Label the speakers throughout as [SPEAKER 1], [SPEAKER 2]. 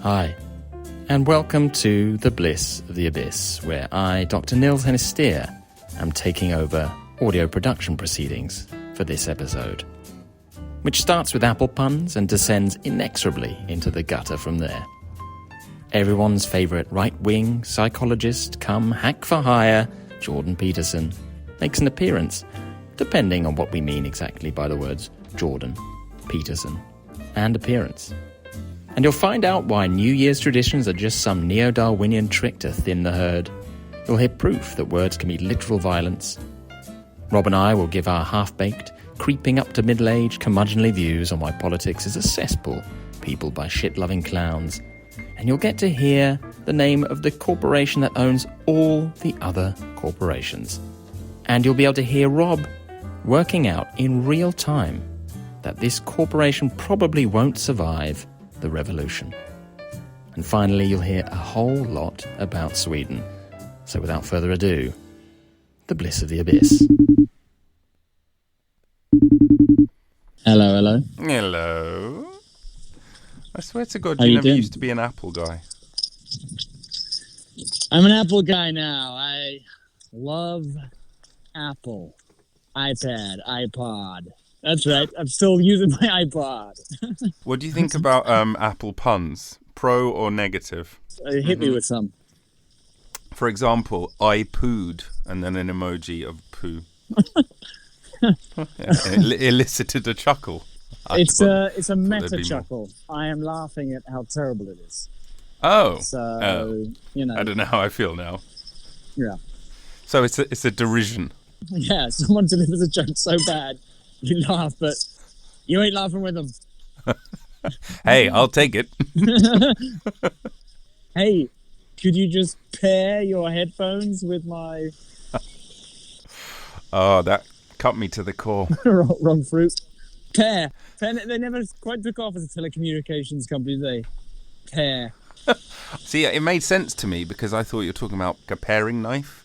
[SPEAKER 1] Hi, and welcome to The Bliss of the Abyss, where I, Dr. Nils am taking over audio production proceedings for this episode, which starts with apple puns and descends inexorably into the gutter from there. Everyone's favourite right-wing psychologist come hack for hire, Jordan Peterson, makes an appearance, depending on what we mean exactly by the words Jordan, Peterson, and appearance. And you'll find out why New Year's traditions are just some neo-Darwinian trick to thin the herd. You'll hear proof that words can be literal violence. Rob and I will give our half-baked, creeping up to middle-age, curmudgeonly views on why politics is a cesspool peopled by shit-loving clowns. And you'll get to hear the name of the corporation that owns all the other corporations. And you'll be able to hear Rob working out in real time that this corporation probably won't survive the revolution. And finally, you'll hear a whole lot about Sweden. So without further ado, The Bliss of the Abyss.
[SPEAKER 2] Hello, hello.
[SPEAKER 3] Hello. I swear to God,
[SPEAKER 2] How
[SPEAKER 3] you
[SPEAKER 2] you
[SPEAKER 3] never
[SPEAKER 2] doing?
[SPEAKER 3] used to be an Apple guy.
[SPEAKER 2] I'm an Apple guy now. I love Apple. iPad, iPod. That's right. I'm still using my iPod.
[SPEAKER 3] What do you think about Apple puns? Pro or negative?
[SPEAKER 2] Hit me with some.
[SPEAKER 3] For example, I pooed, and then an emoji of poo. It elicited a chuckle.
[SPEAKER 2] It's a
[SPEAKER 3] there'd
[SPEAKER 2] meta
[SPEAKER 3] be more.
[SPEAKER 2] chuckle. I am laughing at how terrible it is.
[SPEAKER 3] Oh.
[SPEAKER 2] So, you know.
[SPEAKER 3] I don't know how I feel now.
[SPEAKER 2] Yeah.
[SPEAKER 3] So it's a derision.
[SPEAKER 2] Yeah, someone delivers a joke so bad, you laugh, but you ain't laughing with them.
[SPEAKER 3] Hey, I'll take it.
[SPEAKER 2] Hey, could you just pair your headphones with my
[SPEAKER 3] Oh, that cut me to the core.
[SPEAKER 2] wrong fruit? Pair. They never quite took off as a telecommunications company, did they? Pair.
[SPEAKER 3] See, it made sense to me because I thought you were talking about a paring knife.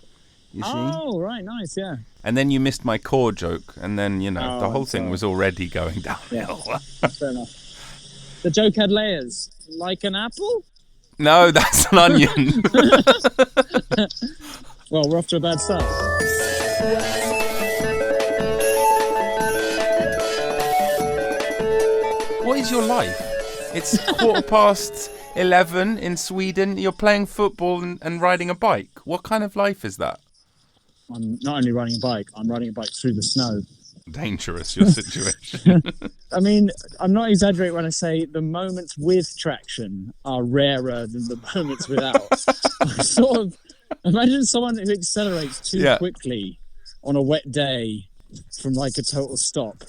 [SPEAKER 3] You see?
[SPEAKER 2] Oh, right, nice, yeah.
[SPEAKER 3] And then you missed my core joke, and then, the
[SPEAKER 2] Oh,
[SPEAKER 3] whole
[SPEAKER 2] I'm
[SPEAKER 3] thing
[SPEAKER 2] sorry.
[SPEAKER 3] was already going downhill.
[SPEAKER 2] Fair enough. The joke had layers. Like an apple?
[SPEAKER 3] No, that's an onion.
[SPEAKER 2] Well, we're off to a bad start.
[SPEAKER 3] What is your life? It's 11:15 in Sweden. You're playing football and riding a bike. What kind of life is that?
[SPEAKER 2] I'm not only riding a bike, I'm riding a bike through the snow.
[SPEAKER 3] Dangerous, your situation.
[SPEAKER 2] I mean, I'm not exaggerating when I say the moments with traction are rarer than the moments without. Sort of, imagine someone who accelerates too quickly on a wet day from like a total stop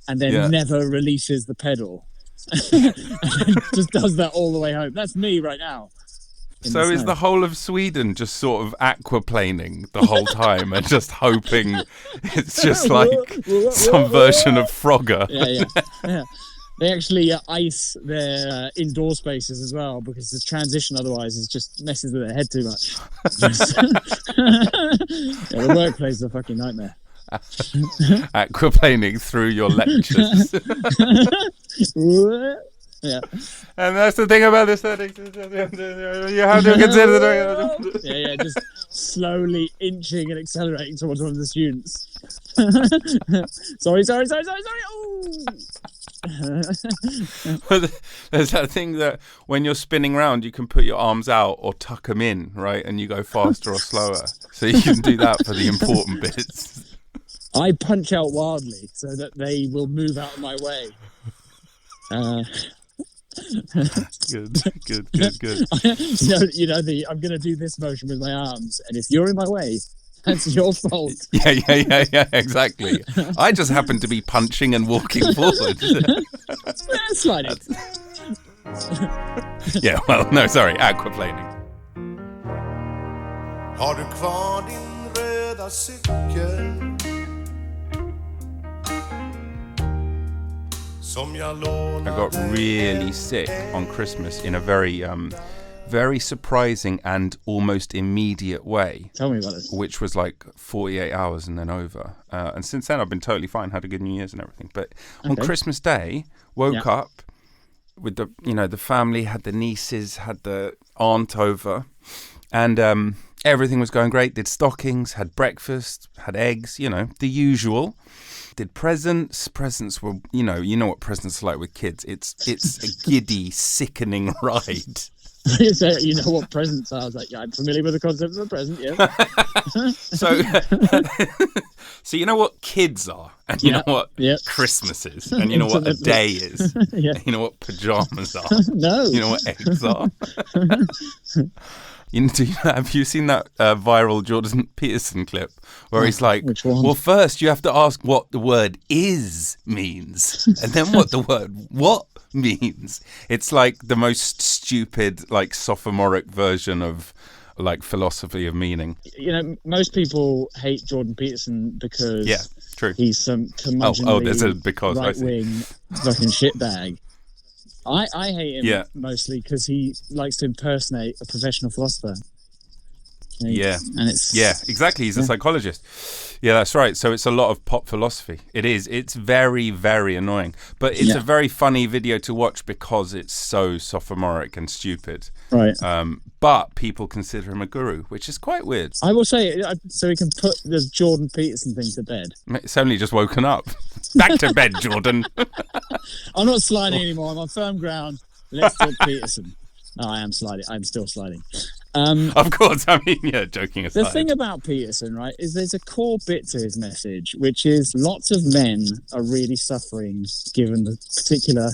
[SPEAKER 2] and then never releases the pedal. And then just does that all the way home. That's me right now.
[SPEAKER 3] So is the whole of Sweden just sort of aquaplaning the whole time and just hoping it's just like some version of Frogger?
[SPEAKER 2] Yeah. They actually ice their indoor spaces as well because the transition otherwise is just messes with their head too much. The workplace is a fucking nightmare.
[SPEAKER 3] Aquaplaning through your lectures.
[SPEAKER 2] Yeah.
[SPEAKER 3] And that's the thing about this. You have to consider the...
[SPEAKER 2] Yeah, just slowly inching and accelerating towards one of the students. Sorry. Oh!
[SPEAKER 3] There's that thing that when you're spinning round, you can put your arms out or tuck them in, right? And you go faster or slower. So you can do that for the important bits.
[SPEAKER 2] I punch out wildly so that they will move out of my way.
[SPEAKER 3] Good.
[SPEAKER 2] I'm going to do this motion with my arms, and if you're in my way, that's your fault.
[SPEAKER 3] Yeah, exactly. I just happen to be punching and walking forward.
[SPEAKER 2] Sliding.
[SPEAKER 3] Yeah, well, no, sorry, aquaplaning.
[SPEAKER 4] Har du kvar din röda cykel?
[SPEAKER 3] I got really sick on Christmas in a very surprising and almost immediate way.
[SPEAKER 2] Tell me about it.
[SPEAKER 3] Which was like 48 hours and then over. And since then, I've been totally fine, had a good New Year's and everything. But on Christmas Day, woke up, with the family, had the nieces, had the aunt over, and everything was going great. Did stockings, had breakfast, had eggs, the usual. Did presents. Presents were, you know what presents are like with kids. It's a giddy, sickening ride.
[SPEAKER 2] So, you know what presents are? I was like, yeah, I'm familiar with the concept of a present, yeah.
[SPEAKER 3] So you know what kids are, and you know what Christmas is, and you know what a day is,
[SPEAKER 2] Yeah.
[SPEAKER 3] and you know what pajamas are.
[SPEAKER 2] No.
[SPEAKER 3] You know what eggs are. Have you seen that viral Jordan Peterson clip where he's like,
[SPEAKER 2] which one?
[SPEAKER 3] well, first you have to ask what the word is means, and then what the word what means. It's like the most stupid, like sophomoric version of like philosophy of meaning.
[SPEAKER 2] Most people hate Jordan Peterson because
[SPEAKER 3] true.
[SPEAKER 2] he's some curmudgeonly
[SPEAKER 3] there's a because
[SPEAKER 2] right-wing fucking shitbag. I hate him mostly because he likes to impersonate a professional philosopher. And
[SPEAKER 3] exactly. He's a psychologist. Yeah, that's right. So it's a lot of pop philosophy. It is. It's very, very annoying. But it's a very funny video to watch because it's so sophomoric and stupid.
[SPEAKER 2] Right.
[SPEAKER 3] But people consider him a guru, which is quite weird.
[SPEAKER 2] I will say, so we can put the Jordan Peterson thing to bed.
[SPEAKER 3] It's only just woken up. Back to bed, Jordan.
[SPEAKER 2] I'm not sliding anymore. I'm on firm ground. Let's talk Peterson. No, I am sliding. I'm still sliding.
[SPEAKER 3] Of course. I mean, joking aside.
[SPEAKER 2] The thing about Peterson, right, is there's a core bit to his message, which is lots of men are really suffering given the particular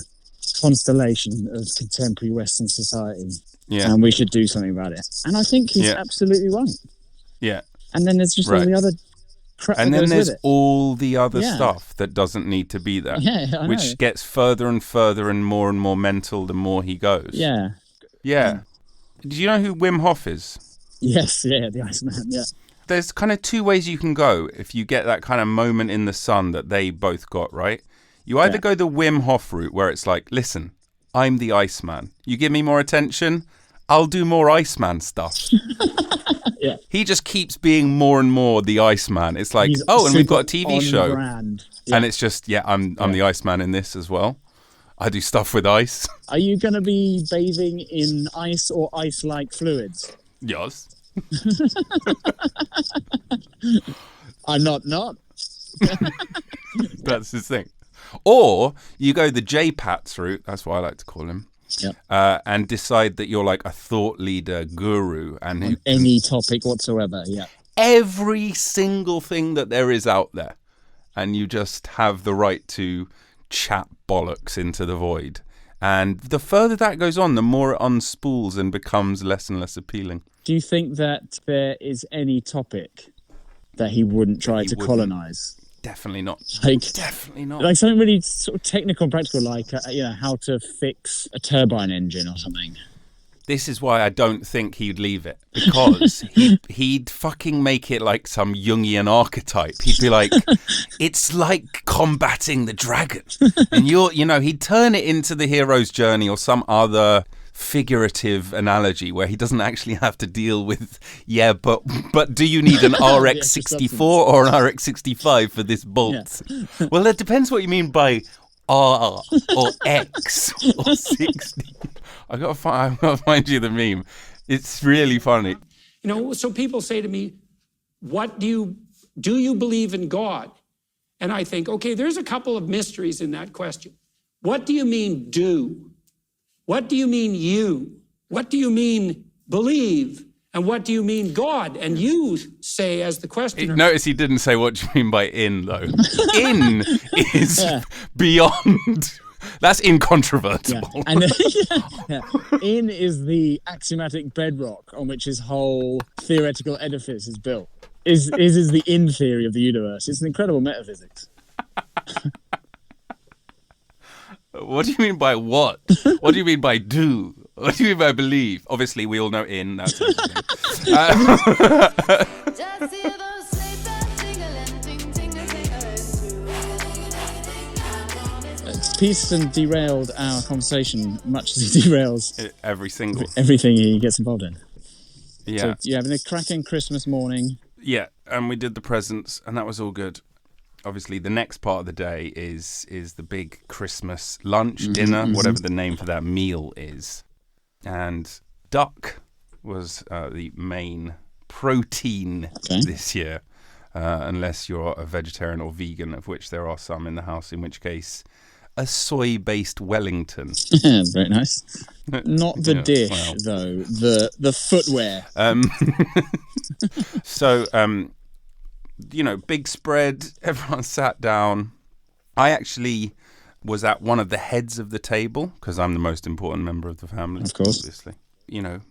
[SPEAKER 2] constellation of contemporary Western society.
[SPEAKER 3] Yeah.
[SPEAKER 2] And we should do something about it. And I think he's absolutely right.
[SPEAKER 3] Yeah.
[SPEAKER 2] And then there's just all the other crap.
[SPEAKER 3] And
[SPEAKER 2] that
[SPEAKER 3] then
[SPEAKER 2] goes
[SPEAKER 3] there's
[SPEAKER 2] with it.
[SPEAKER 3] all the other stuff that doesn't need to be there.
[SPEAKER 2] Yeah, I know.
[SPEAKER 3] Which gets further and further and more mental the more he goes.
[SPEAKER 2] Yeah.
[SPEAKER 3] Yeah. Do you know who Wim Hof is?
[SPEAKER 2] Yes, the Iceman, yeah.
[SPEAKER 3] There's kind of two ways you can go if you get that kind of moment in the sun that they both got, right? You either go the Wim Hof route where it's like, listen, I'm the Iceman. You give me more attention, I'll do more Iceman stuff.
[SPEAKER 2] Yeah.
[SPEAKER 3] He just keeps being more and more the Iceman. It's like, and we've got a TV show.
[SPEAKER 2] Brand. Yeah.
[SPEAKER 3] And it's just, I'm the Iceman in this as well. I do stuff with ice.
[SPEAKER 2] Are you going to be bathing in ice or ice-like fluids?
[SPEAKER 3] Yes.
[SPEAKER 2] I'm not.
[SPEAKER 3] That's his thing. Or you go the J-Pats route, that's what I like to call him, and decide that you're like a thought leader guru. And
[SPEAKER 2] on any topic whatsoever,
[SPEAKER 3] every single thing that there is out there. And you just have the right to chat bollocks into the void. And the further that goes on, the more it unspools and becomes less and less appealing.
[SPEAKER 2] Do you think that there is any topic that he wouldn't try to colonize?
[SPEAKER 3] Definitely not. Definitely not.
[SPEAKER 2] Like something really sort of technical and practical, like how to fix a turbine engine or something.
[SPEAKER 3] This is why I don't think he'd leave it, because he'd fucking make it like some Jungian archetype. He'd be like, it's like combating the dragon. And he'd turn it into the hero's journey or some other figurative analogy where he doesn't actually have to deal with, but do you need an RX-64 or an RX-65 for this bolt? Yeah. Well, it depends what you mean by R or X or 60. I gotta find you the meme. It's really funny.
[SPEAKER 5] So people say to me, do you believe in God? And I think, okay, there's a couple of mysteries in that question. What do you mean do? What do you mean you? What do you mean believe? And what do you mean God? And you say as the questioner.
[SPEAKER 3] Notice he didn't say what do you mean by in, though. In is beyond. That's incontrovertible.
[SPEAKER 2] Yeah. And in is the axiomatic bedrock on which his whole theoretical edifice is built. Is the in theory of the universe. It's an incredible metaphysics.
[SPEAKER 3] What do you mean by what? What do you mean by do? What do you mean by believe? Obviously, we all know in. That's
[SPEAKER 2] Peterson derailed our conversation much as he derails everything he gets involved in.
[SPEAKER 3] Yeah.
[SPEAKER 2] So you're having a cracking Christmas morning.
[SPEAKER 3] Yeah, and we did the presents, and that was all good. obviously the next part of the day is the big Christmas lunch, dinner, whatever the name for that meal is. And duck was the main protein this year, unless you're a vegetarian or vegan, of which there are some in the house, in which case a soy-based Wellington.
[SPEAKER 2] Very nice. Not the dish, though. The footwear.
[SPEAKER 3] So, big spread. Everyone sat down. I actually was at one of the heads of the table because I'm the most important member of the family.
[SPEAKER 2] Of course.
[SPEAKER 3] Obviously.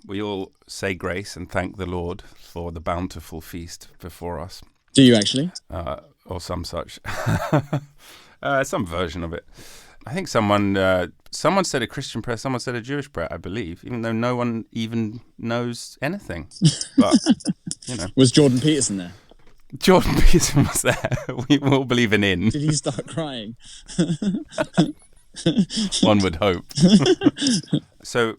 [SPEAKER 3] We all say grace and thank the Lord for the bountiful feast before us.
[SPEAKER 2] Do you actually?
[SPEAKER 3] Or some such. Some version of it. I think someone said a Christian prayer, someone said a Jewish prayer, I believe, even though no one even knows anything. But,
[SPEAKER 2] Was Jordan Peterson there?
[SPEAKER 3] Jordan Peterson was there. We all believe in.
[SPEAKER 2] Did he start crying?
[SPEAKER 3] One would hope. So,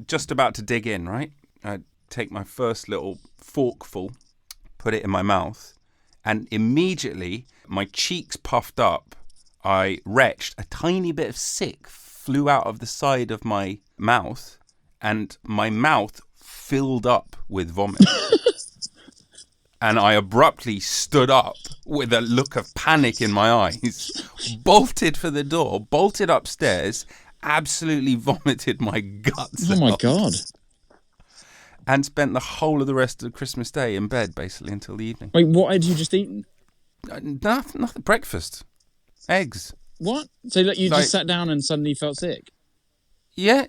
[SPEAKER 3] just about to dig in, right? I take my first little forkful, put it in my mouth, and immediately my cheeks puffed up. I retched. A tiny bit of sick flew out of the side of my mouth, and my mouth filled up with vomit. And I abruptly stood up with a look of panic in my eyes, bolted for the door, bolted upstairs, absolutely vomited my guts
[SPEAKER 2] Oh my
[SPEAKER 3] out.
[SPEAKER 2] God.
[SPEAKER 3] And spent the whole of the rest of Christmas Day in bed, basically, until the evening.
[SPEAKER 2] Wait, what had you just eaten?
[SPEAKER 3] Nothing. Breakfast. Eggs.
[SPEAKER 2] What? So you just sat down and suddenly felt sick?
[SPEAKER 3] Yeah.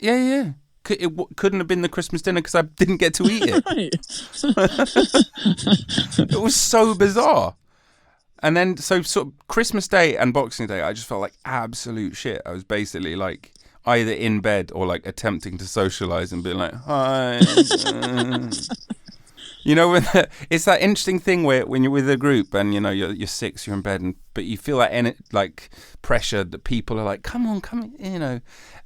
[SPEAKER 3] It couldn't have been the Christmas dinner because I didn't get to eat it.
[SPEAKER 2] Right.
[SPEAKER 3] It was so bizarre. And then, so sort of Christmas Day and Boxing Day, I just felt like absolute shit. I was basically like either in bed or like attempting to socialize and being like, hi. It's that interesting thing where when you're with a group and you're six, you're in bed, but you feel like pressure that people are like, come on,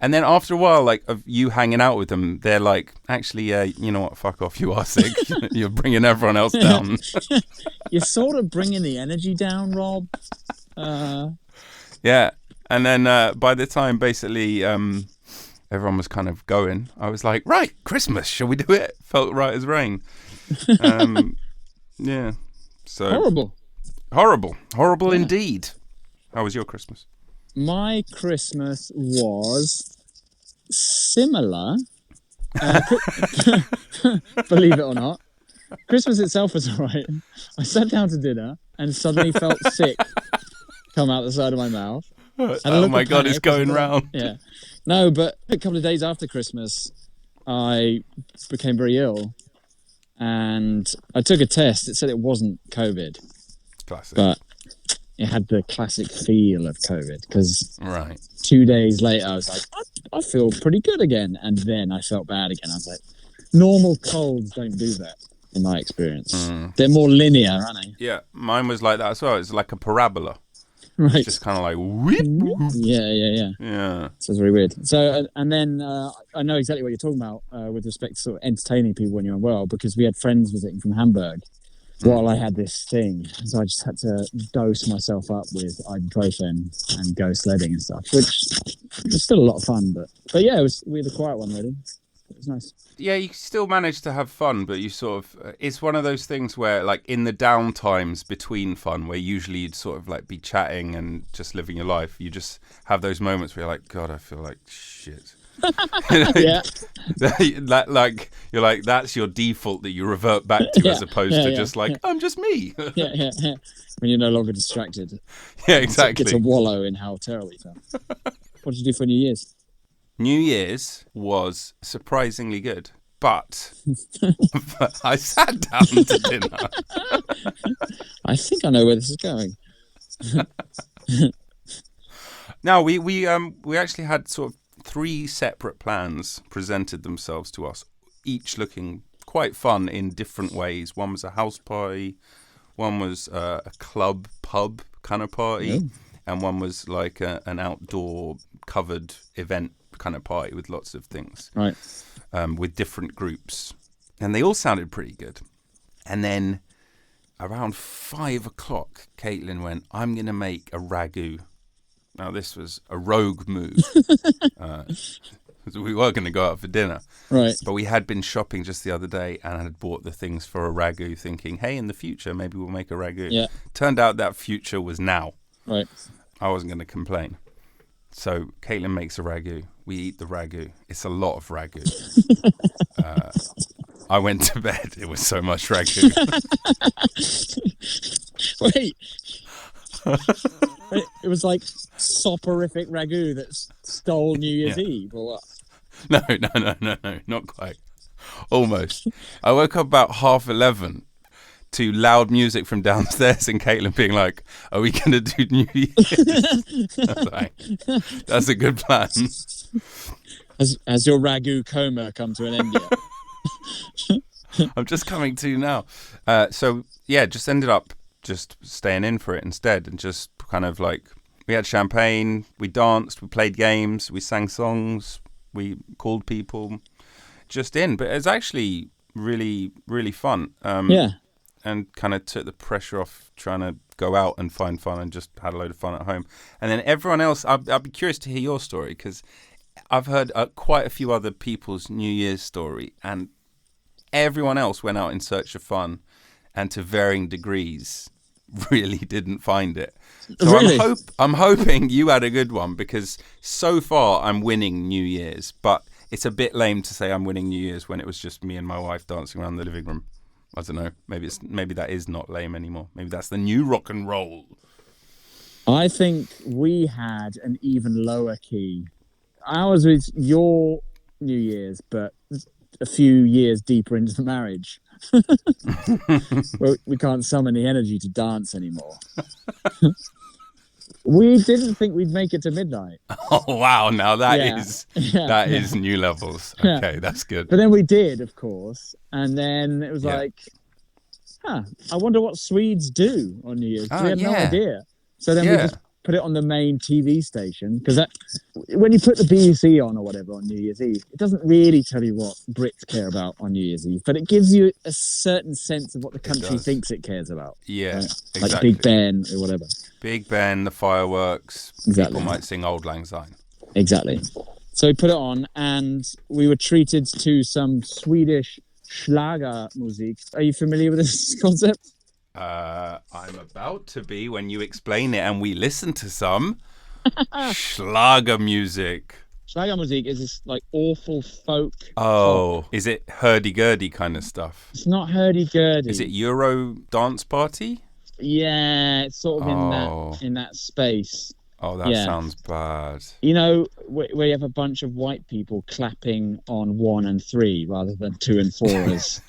[SPEAKER 3] and then after a while, like of you hanging out with them, they're like, actually, you know what, fuck off, you are sick. You're bringing everyone else down.
[SPEAKER 2] You're sort of bringing the energy down, Rob.
[SPEAKER 3] Yeah, and then by the time basically everyone was kind of going, I was like, right, Christmas, shall we do it? Felt right as rain. Yeah. So horrible indeed. How was your Christmas?
[SPEAKER 2] My Christmas was similar. Believe it or not, Christmas itself was alright. I sat down to dinner and suddenly felt sick come out the side of my mouth.
[SPEAKER 3] Oh my God, it's going round.
[SPEAKER 2] Yeah. No, but a couple of days after Christmas, I became very ill. And I took a test. It said it wasn't COVID.
[SPEAKER 3] Classic.
[SPEAKER 2] But it had the classic feel of COVID. Because
[SPEAKER 3] right.
[SPEAKER 2] 2 days later, I was like, I feel pretty good again. And then I felt bad again. I was like, normal colds don't do that, in my experience. They're more linear, aren't they?
[SPEAKER 3] Yeah, mine was like that as well. It's like a parabola.
[SPEAKER 2] Right.
[SPEAKER 3] It's just kind of like, whoop.
[SPEAKER 2] Yeah.
[SPEAKER 3] Yeah.
[SPEAKER 2] So it's very weird. So, and then I know exactly what you're talking about with respect to sort of entertaining people when you're unwell, because we had friends visiting from Hamburg while I had this thing. So I just had to dose myself up with ibuprofen and go sledding and stuff, which was still a lot of fun. But yeah, we had a quiet one, really. It was nice.
[SPEAKER 3] Yeah, you still manage to have fun, but you sort of, it's one of those things where, like, in the down times between fun, where usually you'd sort of, like, be chatting and just living your life, you just have those moments where you're like, God, I feel like shit.
[SPEAKER 2] Yeah.
[SPEAKER 3] You're like, that's your default that you revert back to, as opposed to just like, I'm just me.
[SPEAKER 2] Yeah. When you're no longer distracted.
[SPEAKER 3] Yeah, exactly.
[SPEAKER 2] Get to wallow in how terrible you felt. What did you do for New Year's?
[SPEAKER 3] New Year's was surprisingly good, but I sat down to dinner.
[SPEAKER 2] I think I know where this is going.
[SPEAKER 3] No, we actually had sort of 3 separate plans presented themselves to us, each looking quite fun in different ways. One was a house party, one was a club pub kind of party, and one was like an outdoor covered event kind of party with lots of things,
[SPEAKER 2] right?
[SPEAKER 3] With different groups, and they all sounded pretty good. And then around 5 o'clock, Caitlin went, I'm going to make a ragu. Now, this was a rogue move. We were going to go out for dinner.
[SPEAKER 2] Right.
[SPEAKER 3] But we had been shopping just the other day and had bought the things for a ragu, thinking, hey, in the future, maybe we'll make a ragu.
[SPEAKER 2] Yeah.
[SPEAKER 3] Turned out that future was now.
[SPEAKER 2] Right.
[SPEAKER 3] I wasn't going to complain. So Caitlin makes a ragu. We eat the ragu. It's a lot of ragu. I went to bed. It was so much ragu.
[SPEAKER 2] Wait. It was like soporific ragu that stole New Year's Eve, or what?
[SPEAKER 3] No, not quite. Almost. I woke up about 11:30 to loud music from downstairs and Caitlin being like, are we going to do New Year's? I was like, that's a good plan.
[SPEAKER 2] Has your ragu coma come to an end yet?
[SPEAKER 3] I'm just coming to now. Just ended up just staying in for it instead and just kind of like, we had champagne, we danced, we played games, we sang songs, we called people just in. But it's actually really, really fun. And kind of took the pressure off trying to go out and find fun and just had a load of fun at home. And then everyone else, I'd be curious to hear your story because I've heard quite a few other people's New Year's story and everyone else went out in search of fun and to varying degrees really didn't find it. So
[SPEAKER 2] really?
[SPEAKER 3] I'm hoping you had a good one because so far I'm winning New Year's, but it's a bit lame to say I'm winning New Year's when it was just me and my wife dancing around the living room. I don't know. Maybe that is not lame anymore. Maybe that's the new rock and roll.
[SPEAKER 2] I think we had an even lower key. Ours was your New Year's, but a few years deeper into the marriage. We can't summon the energy to dance anymore. We didn't think we'd make it to midnight.
[SPEAKER 3] Oh wow! Now that is new levels. Okay, that's good.
[SPEAKER 2] But then we did, of course, and then it was like, I wonder what Swedes do on New Year's. We had no idea. So then we just put it on the main TV station because when you put the BBC on or whatever on New Year's Eve, it doesn't really tell you what Brits care about on New Year's Eve, but it gives you a certain sense of what the country thinks it cares about.
[SPEAKER 3] Yeah,
[SPEAKER 2] right?
[SPEAKER 3] exactly.
[SPEAKER 2] Like Big Ben or whatever.
[SPEAKER 3] Big Ben, the fireworks.
[SPEAKER 2] Exactly.
[SPEAKER 3] People might sing Auld Lang Syne.
[SPEAKER 2] Exactly. So we put it on, and we were treated to some Swedish Schlager music. Are you familiar with this concept?
[SPEAKER 3] I'm about to be when you explain it and we listen to some Schlager music.
[SPEAKER 2] Schlager music is this like awful folk.
[SPEAKER 3] Oh, is it hurdy-gurdy kind of stuff?
[SPEAKER 2] It's not hurdy-gurdy.
[SPEAKER 3] Is it Euro dance party?
[SPEAKER 2] Yeah, it's sort of in that space.
[SPEAKER 3] Oh, that sounds bad.
[SPEAKER 2] You know, where you have a bunch of white people clapping on 1 and 3 rather than 2 and 4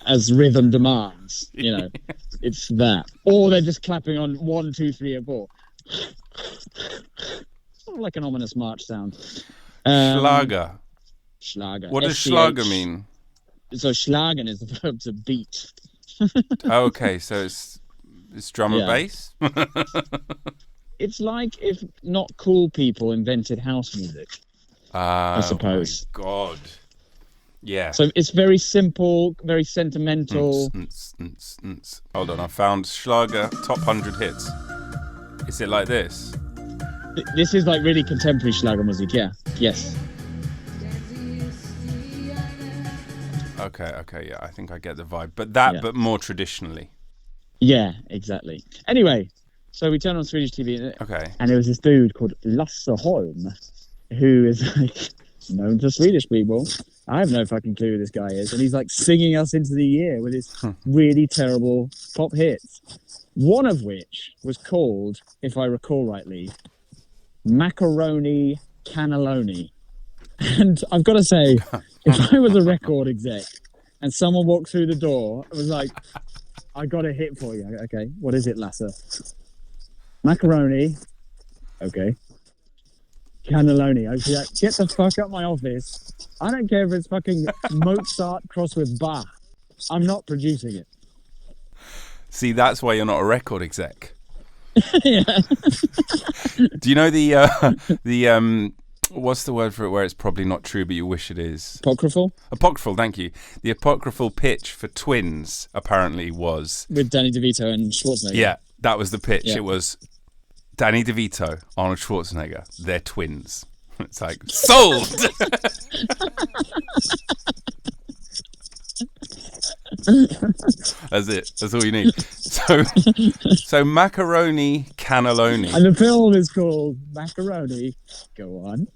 [SPEAKER 2] as rhythm demands. You know, it's that. Or they're just clapping on 1, 2, 3, and 4. Sort of like an ominous march sound.
[SPEAKER 3] Schlager.
[SPEAKER 2] Schlager.
[SPEAKER 3] What does Schlager mean?
[SPEAKER 2] So schlagen is the verb to beat.
[SPEAKER 3] Okay, so it's drum and bass?
[SPEAKER 2] It's like if not cool people invented house music, I suppose.
[SPEAKER 3] Oh my God. Yeah.
[SPEAKER 2] So it's very simple, very sentimental.
[SPEAKER 3] Hold on, I found Schlager top 100 hits. Is it like this?
[SPEAKER 2] This is like really contemporary Schlager music, yeah. Yes.
[SPEAKER 3] Okay, yeah, I think I get the vibe. But more traditionally.
[SPEAKER 2] Yeah, exactly. Anyway, so we turned on Swedish TV, and there was this dude called Lasse Holm, who is like known to Swedish people. I have no fucking clue who this guy is, and he's like singing us into the year with his really terrible pop hits. One of which was called, if I recall rightly, Macaroni Cannelloni. And I've got to say, if I was a record exec and someone walked through the door and was like, I got a hit for you. Okay, what is it, Lasse? Macaroni. Okay. Cannelloni. I was like, get the fuck out my office. I don't care if it's fucking Mozart crossed with Bach. I'm not producing it.
[SPEAKER 3] See, that's why you're not a record exec.
[SPEAKER 2] Yeah.
[SPEAKER 3] Do you know the What's the word for it where it's probably not true, but you wish it is?
[SPEAKER 2] Apocryphal?
[SPEAKER 3] Apocryphal, thank you. The apocryphal pitch for Twins apparently was...
[SPEAKER 2] With Danny DeVito and Schwarzenegger.
[SPEAKER 3] Yeah, that was the pitch.
[SPEAKER 2] Yeah.
[SPEAKER 3] It was Danny DeVito, Arnold Schwarzenegger. They're twins. It's like, sold! That's it. That's all you need. So macaroni cannelloni.
[SPEAKER 2] And the film is called Macaroni. Go on.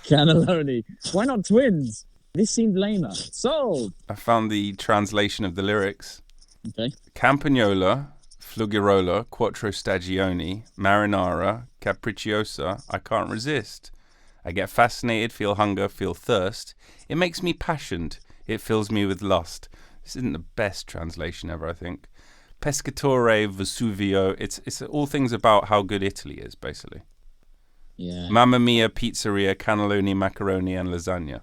[SPEAKER 2] Cannelloni. Why not twins? This seemed lamer. Sold.
[SPEAKER 3] I found the translation of the lyrics.
[SPEAKER 2] Okay.
[SPEAKER 3] Campagnola, Flugirola, Quattro Stagioni, Marinara, Capricciosa, I can't resist. I get fascinated, feel hunger, feel thirst. It makes me passioned. It fills me with lust. This isn't the best translation ever, I think. Pescatore, Vesuvio. It's all things about how good Italy is, basically.
[SPEAKER 2] Yeah.
[SPEAKER 3] Mamma mia, pizzeria, cannelloni, macaroni, and lasagna.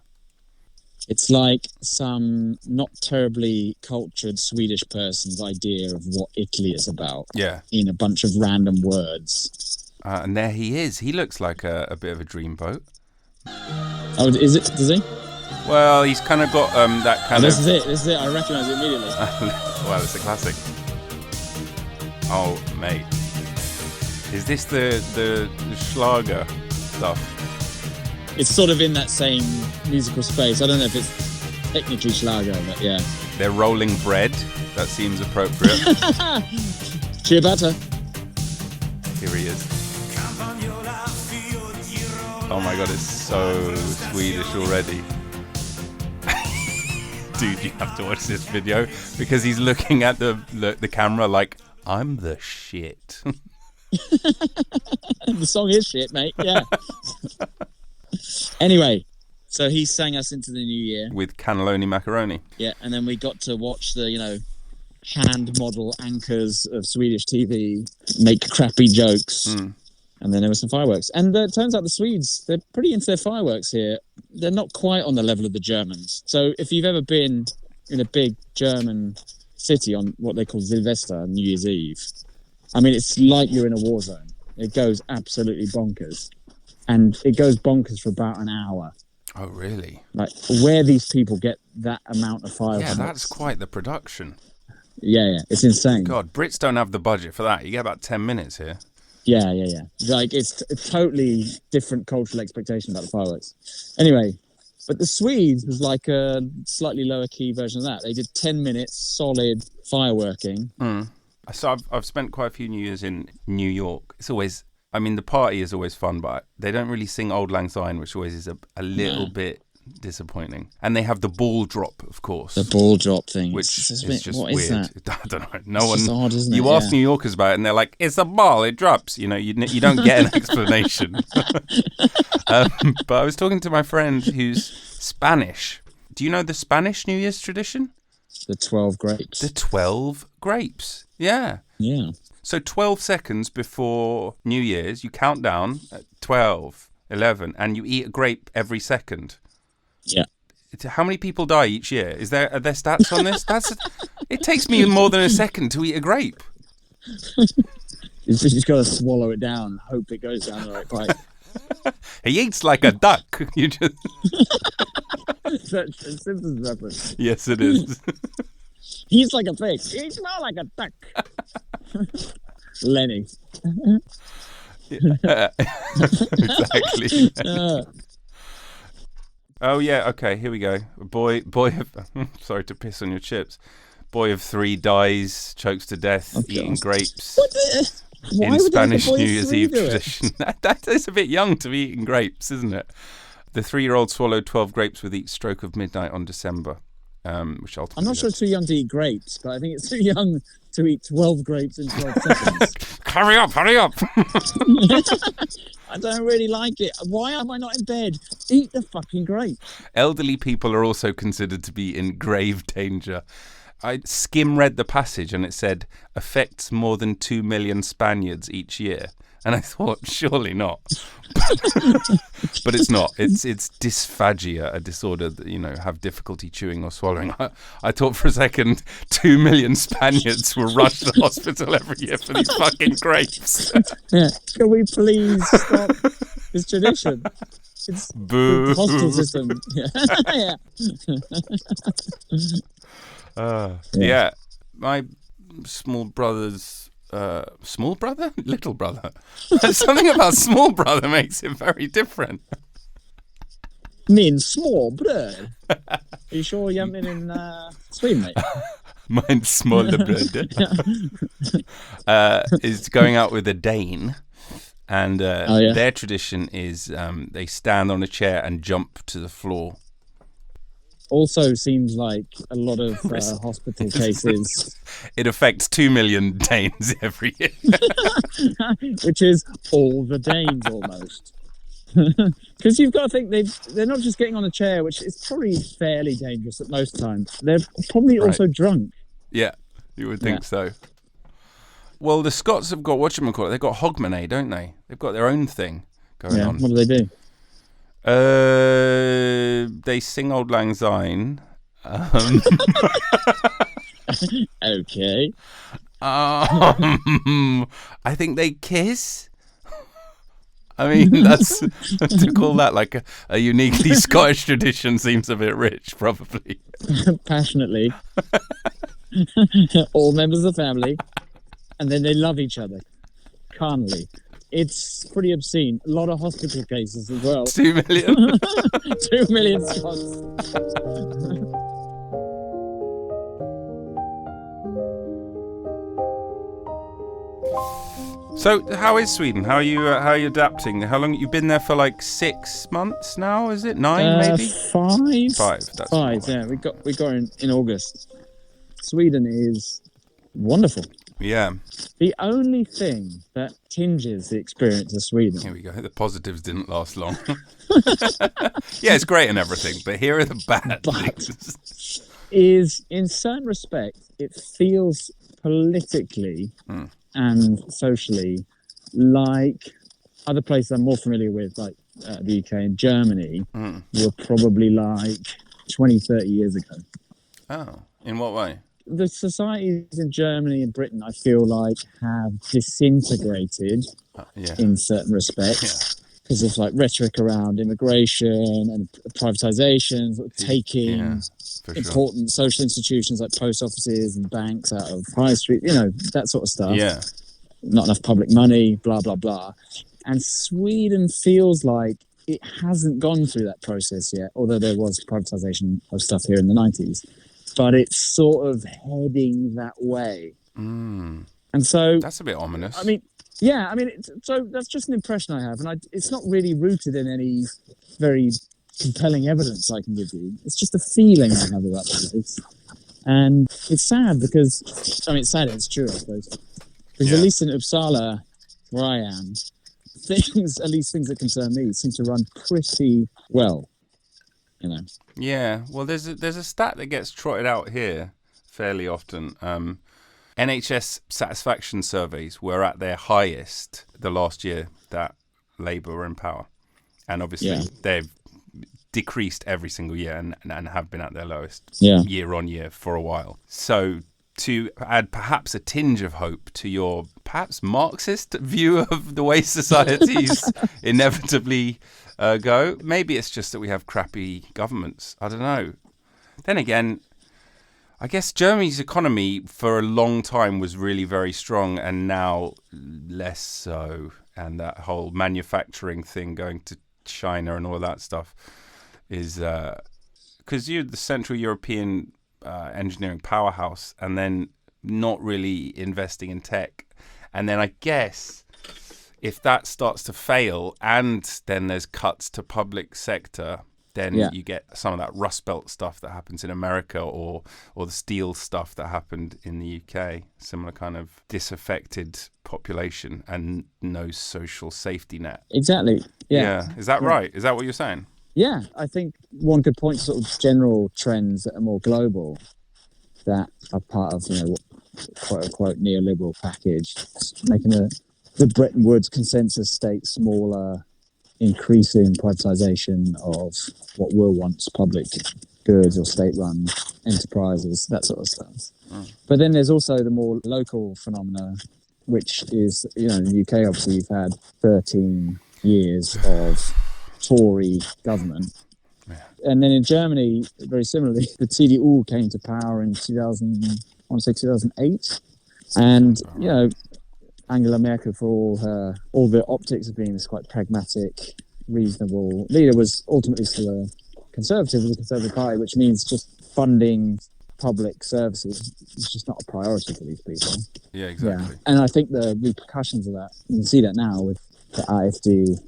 [SPEAKER 2] It's like some not terribly cultured Swedish person's idea of what Italy is about.
[SPEAKER 3] Yeah.
[SPEAKER 2] In a bunch of random words.
[SPEAKER 3] And there he is. He looks like a bit of a dreamboat.
[SPEAKER 2] Oh, is it? Does he?
[SPEAKER 3] Well, he's kind of got that kind
[SPEAKER 2] This
[SPEAKER 3] of...
[SPEAKER 2] is it. I recognise it immediately.
[SPEAKER 3] Well, it's a classic. Oh, mate. Is this the Schlager stuff?
[SPEAKER 2] It's sort of in that same musical space. I don't know if it's technically Schlager, but yeah.
[SPEAKER 3] They're rolling bread. That seems appropriate.
[SPEAKER 2] Ciabatta.
[SPEAKER 3] Here he is. Oh my god, it's so Swedish already. Dude, you have to watch this video because he's looking at the camera like, I'm the shit.
[SPEAKER 2] The song is shit, mate. Yeah. Anyway, so he sang us into the new year.
[SPEAKER 3] With cannelloni macaroni.
[SPEAKER 2] Yeah, and then we got to watch the, hand model anchors of Swedish TV make crappy jokes.
[SPEAKER 3] Mm.
[SPEAKER 2] And then there were some fireworks. And it turns out the Swedes, they're pretty into their fireworks here. They're not quite on the level of the Germans. So if you've ever been in a big German city on what they call Silvester, New Year's Eve, I mean, it's like you're in a war zone. It goes absolutely bonkers. And it goes bonkers for about an hour.
[SPEAKER 3] Oh, really?
[SPEAKER 2] Like, where these people get that amount of fireworks.
[SPEAKER 3] Yeah, that's quite the production.
[SPEAKER 2] Yeah, it's insane.
[SPEAKER 3] God, Brits don't have the budget for that. You get about 10 minutes here.
[SPEAKER 2] Yeah. Like, it's a totally different cultural expectation about the fireworks. Anyway, but the Swedes was like a slightly lower key version of that. They did 10 minutes solid fireworking.
[SPEAKER 3] Mm. So I've spent quite a few New Years in New York. It's always, I mean, the party is always fun, but they don't really sing Auld Lang Syne, which always is a little bit disappointing. And they have the ball drop, of course.
[SPEAKER 2] The ball drop thing.
[SPEAKER 3] Which is just
[SPEAKER 2] what
[SPEAKER 3] weird.
[SPEAKER 2] Is that?
[SPEAKER 3] I don't know. No one.
[SPEAKER 2] It's odd, isn't it?
[SPEAKER 3] You ask New Yorkers about it, and they're like, "It's a ball. It drops." You don't get an explanation. But I was talking to my friend who's Spanish. Do you know the Spanish New Year's tradition?
[SPEAKER 2] The 12 grapes.
[SPEAKER 3] The 12 grapes. Yeah.
[SPEAKER 2] Yeah.
[SPEAKER 3] So 12 seconds before New Year's, you count down at 12, 11, and you eat a grape every second.
[SPEAKER 2] Yeah.
[SPEAKER 3] How many people die each year? Are there stats on this? It takes me more than a second to eat a grape.
[SPEAKER 2] You just got to swallow it down and hope it goes down the right pipe.
[SPEAKER 3] He eats like a duck. You just...
[SPEAKER 2] That's a Simpsons reference.
[SPEAKER 3] Yes, it is.
[SPEAKER 2] He eats like a pig. He eats more like a duck. Lenny.
[SPEAKER 3] Exactly. Oh yeah, okay, here we go. Boy of sorry to piss on your chips. Boy of 3 dies, chokes to death, eating grapes.
[SPEAKER 2] Why
[SPEAKER 3] in Spanish
[SPEAKER 2] New
[SPEAKER 3] New Year's Eve tradition. That is a bit young to be eating grapes, isn't it? The 3-year-old swallowed 12 grapes with each stroke of midnight on December. Which ultimately
[SPEAKER 2] I'm not sure it's too young to eat grapes, but I think it's too young to eat 12 grapes in 12 seconds.
[SPEAKER 3] Hurry up!
[SPEAKER 2] I don't really like it. Why am I not in bed? Eat the fucking grape.
[SPEAKER 3] Elderly people are also considered to be in grave danger. I skim-read the passage and it said, affects more than 2 million Spaniards each year. And I thought, surely not. But it's not. It's dysphagia, a disorder that, have difficulty chewing or swallowing. I thought for a second 2 million Spaniards were rushed to hospital every year for these fucking grapes.
[SPEAKER 2] Yeah. Can we please stop It's tradition. It's
[SPEAKER 3] Boo.
[SPEAKER 2] the hospital system.
[SPEAKER 3] Yeah. My small brother's small brother? Little brother. Something about small brother makes it very different.
[SPEAKER 2] Min small brother. Are you sure you haven't been in Sweden, mate?
[SPEAKER 3] Mine's smaller brother. Is going out with a Dane. And their tradition is they stand on a chair and jump to the floor.
[SPEAKER 2] Also seems like a lot of hospital cases.
[SPEAKER 3] It affects 2 million Danes every year.
[SPEAKER 2] Which is all the Danes almost. Because you've got to think they're not just getting on a chair, which is probably fairly dangerous at most times. They're probably also drunk.
[SPEAKER 3] Yeah, you would think so. Well, the Scots have got, whatchamacallit, they've got Hogmanay, don't they? They've got their own thing going on.
[SPEAKER 2] What do they do?
[SPEAKER 3] They sing Auld Lang Syne.
[SPEAKER 2] Okay.
[SPEAKER 3] I think they kiss. I mean, that's to call that like a uniquely Scottish tradition seems a bit rich, probably.
[SPEAKER 2] Passionately. All members of the family. And then they love each other. Carnally. It's pretty obscene. A lot of hospital cases as well.
[SPEAKER 3] 2 million?
[SPEAKER 2] 2 million Scots.
[SPEAKER 3] So, how is Sweden? How are you adapting? How long you've been there for? Like 6 months now? Is it 9 maybe?
[SPEAKER 2] 5.
[SPEAKER 3] 5. That's
[SPEAKER 2] 5. Yeah, we got in August. Sweden is wonderful.
[SPEAKER 3] Yeah.
[SPEAKER 2] The only thing that tinges the experience of Sweden.
[SPEAKER 3] Here we go. The positives didn't last long. Yeah, it's great and everything, but here are the bad things.
[SPEAKER 2] Is in certain respects, it feels politically and socially like other places I'm more familiar with, like the UK and Germany, were probably like 20, 30 years ago.
[SPEAKER 3] Oh, in what way?
[SPEAKER 2] The societies in Germany and Britain, I feel like, have disintegrated in certain respects because of like rhetoric around immigration and privatization, sort of taking important social institutions like post offices and banks out of high street, that sort of stuff. Yeah. Not enough public money, blah, blah, blah. And Sweden feels like it hasn't gone through that process yet, although there was privatization of stuff here in the 90s. But it's sort of heading that way. And so... That's
[SPEAKER 3] a bit ominous.
[SPEAKER 2] I mean, so that's just an impression I have. And it's not really rooted in any very compelling evidence I can give you. It's just a feeling I have about the place. And it's sad because... it's sad and it's true, I suppose. Because at least in Uppsala, where I am, things that concern me, seem to run pretty well.
[SPEAKER 3] Yeah, well, there's a stat that gets trotted out here fairly often. NHS satisfaction surveys were at their highest the last year that Labour were in power, and obviously they've decreased every single year and have been at their lowest year on year for a while. So to add perhaps a tinge of hope to your perhaps Marxist view of the way societies inevitably go. Maybe it's just that we have crappy governments. I don't know. Then again, I guess Germany's economy for a long time was really very strong and now less so. And that whole manufacturing thing going to China and all that stuff is because you're the Central European engineering powerhouse and then not really investing in tech. And then I guess... if that starts to fail and then there's cuts to public sector, then you get some of that Rust Belt stuff that happens in America or the steel stuff that happened in the UK. Similar kind of disaffected population and no social safety net.
[SPEAKER 2] Exactly.
[SPEAKER 3] Yeah. Is that right? Is that what you're saying?
[SPEAKER 2] Yeah, I think one could point to sort of general trends that are more global that are part of, quote unquote neoliberal package, making the Bretton Woods consensus state smaller, increasing privatization of what were once public goods or state-run enterprises, that sort of stuff. But then there's also the more local phenomena, which is, in the UK, obviously, you've had 13 years of Tory government. And then in Germany, very similarly, the CDU came to power in 2008. And, you know, Angela Merkel, for all the optics of being this quite pragmatic, reasonable leader, was ultimately still a conservative with the Conservative Party, which means just funding public services is just not a priority for these people.
[SPEAKER 3] Yeah, exactly.
[SPEAKER 2] Yeah. And I think the repercussions of that, you can see that now with the AfD,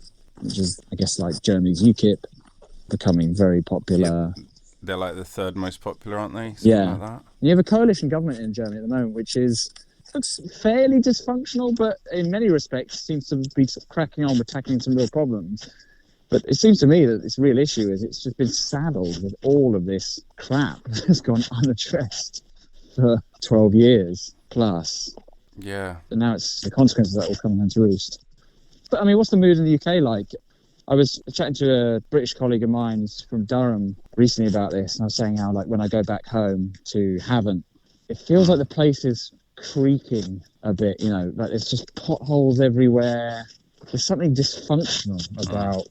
[SPEAKER 2] which is, I guess, like Germany's UKIP, becoming very popular.
[SPEAKER 3] Yeah. They're like the third most popular, aren't they?
[SPEAKER 2] Something
[SPEAKER 3] like that.
[SPEAKER 2] And you have a coalition government in Germany at the moment, which looks fairly dysfunctional, but in many respects seems to be cracking on with tackling some real problems. But it seems to me that this real issue is it's just been saddled with all of this crap that's gone unaddressed for 12 years plus.
[SPEAKER 3] Yeah.
[SPEAKER 2] And now it's the consequences of that all coming home to roost. But I mean, what's the mood in the UK like? I was chatting to a British colleague of mine from Durham recently about this, and I was saying how, like, when I go back home to Havant, it feels like the place is creaking a bit, you know, like there's just potholes everywhere. There's something dysfunctional about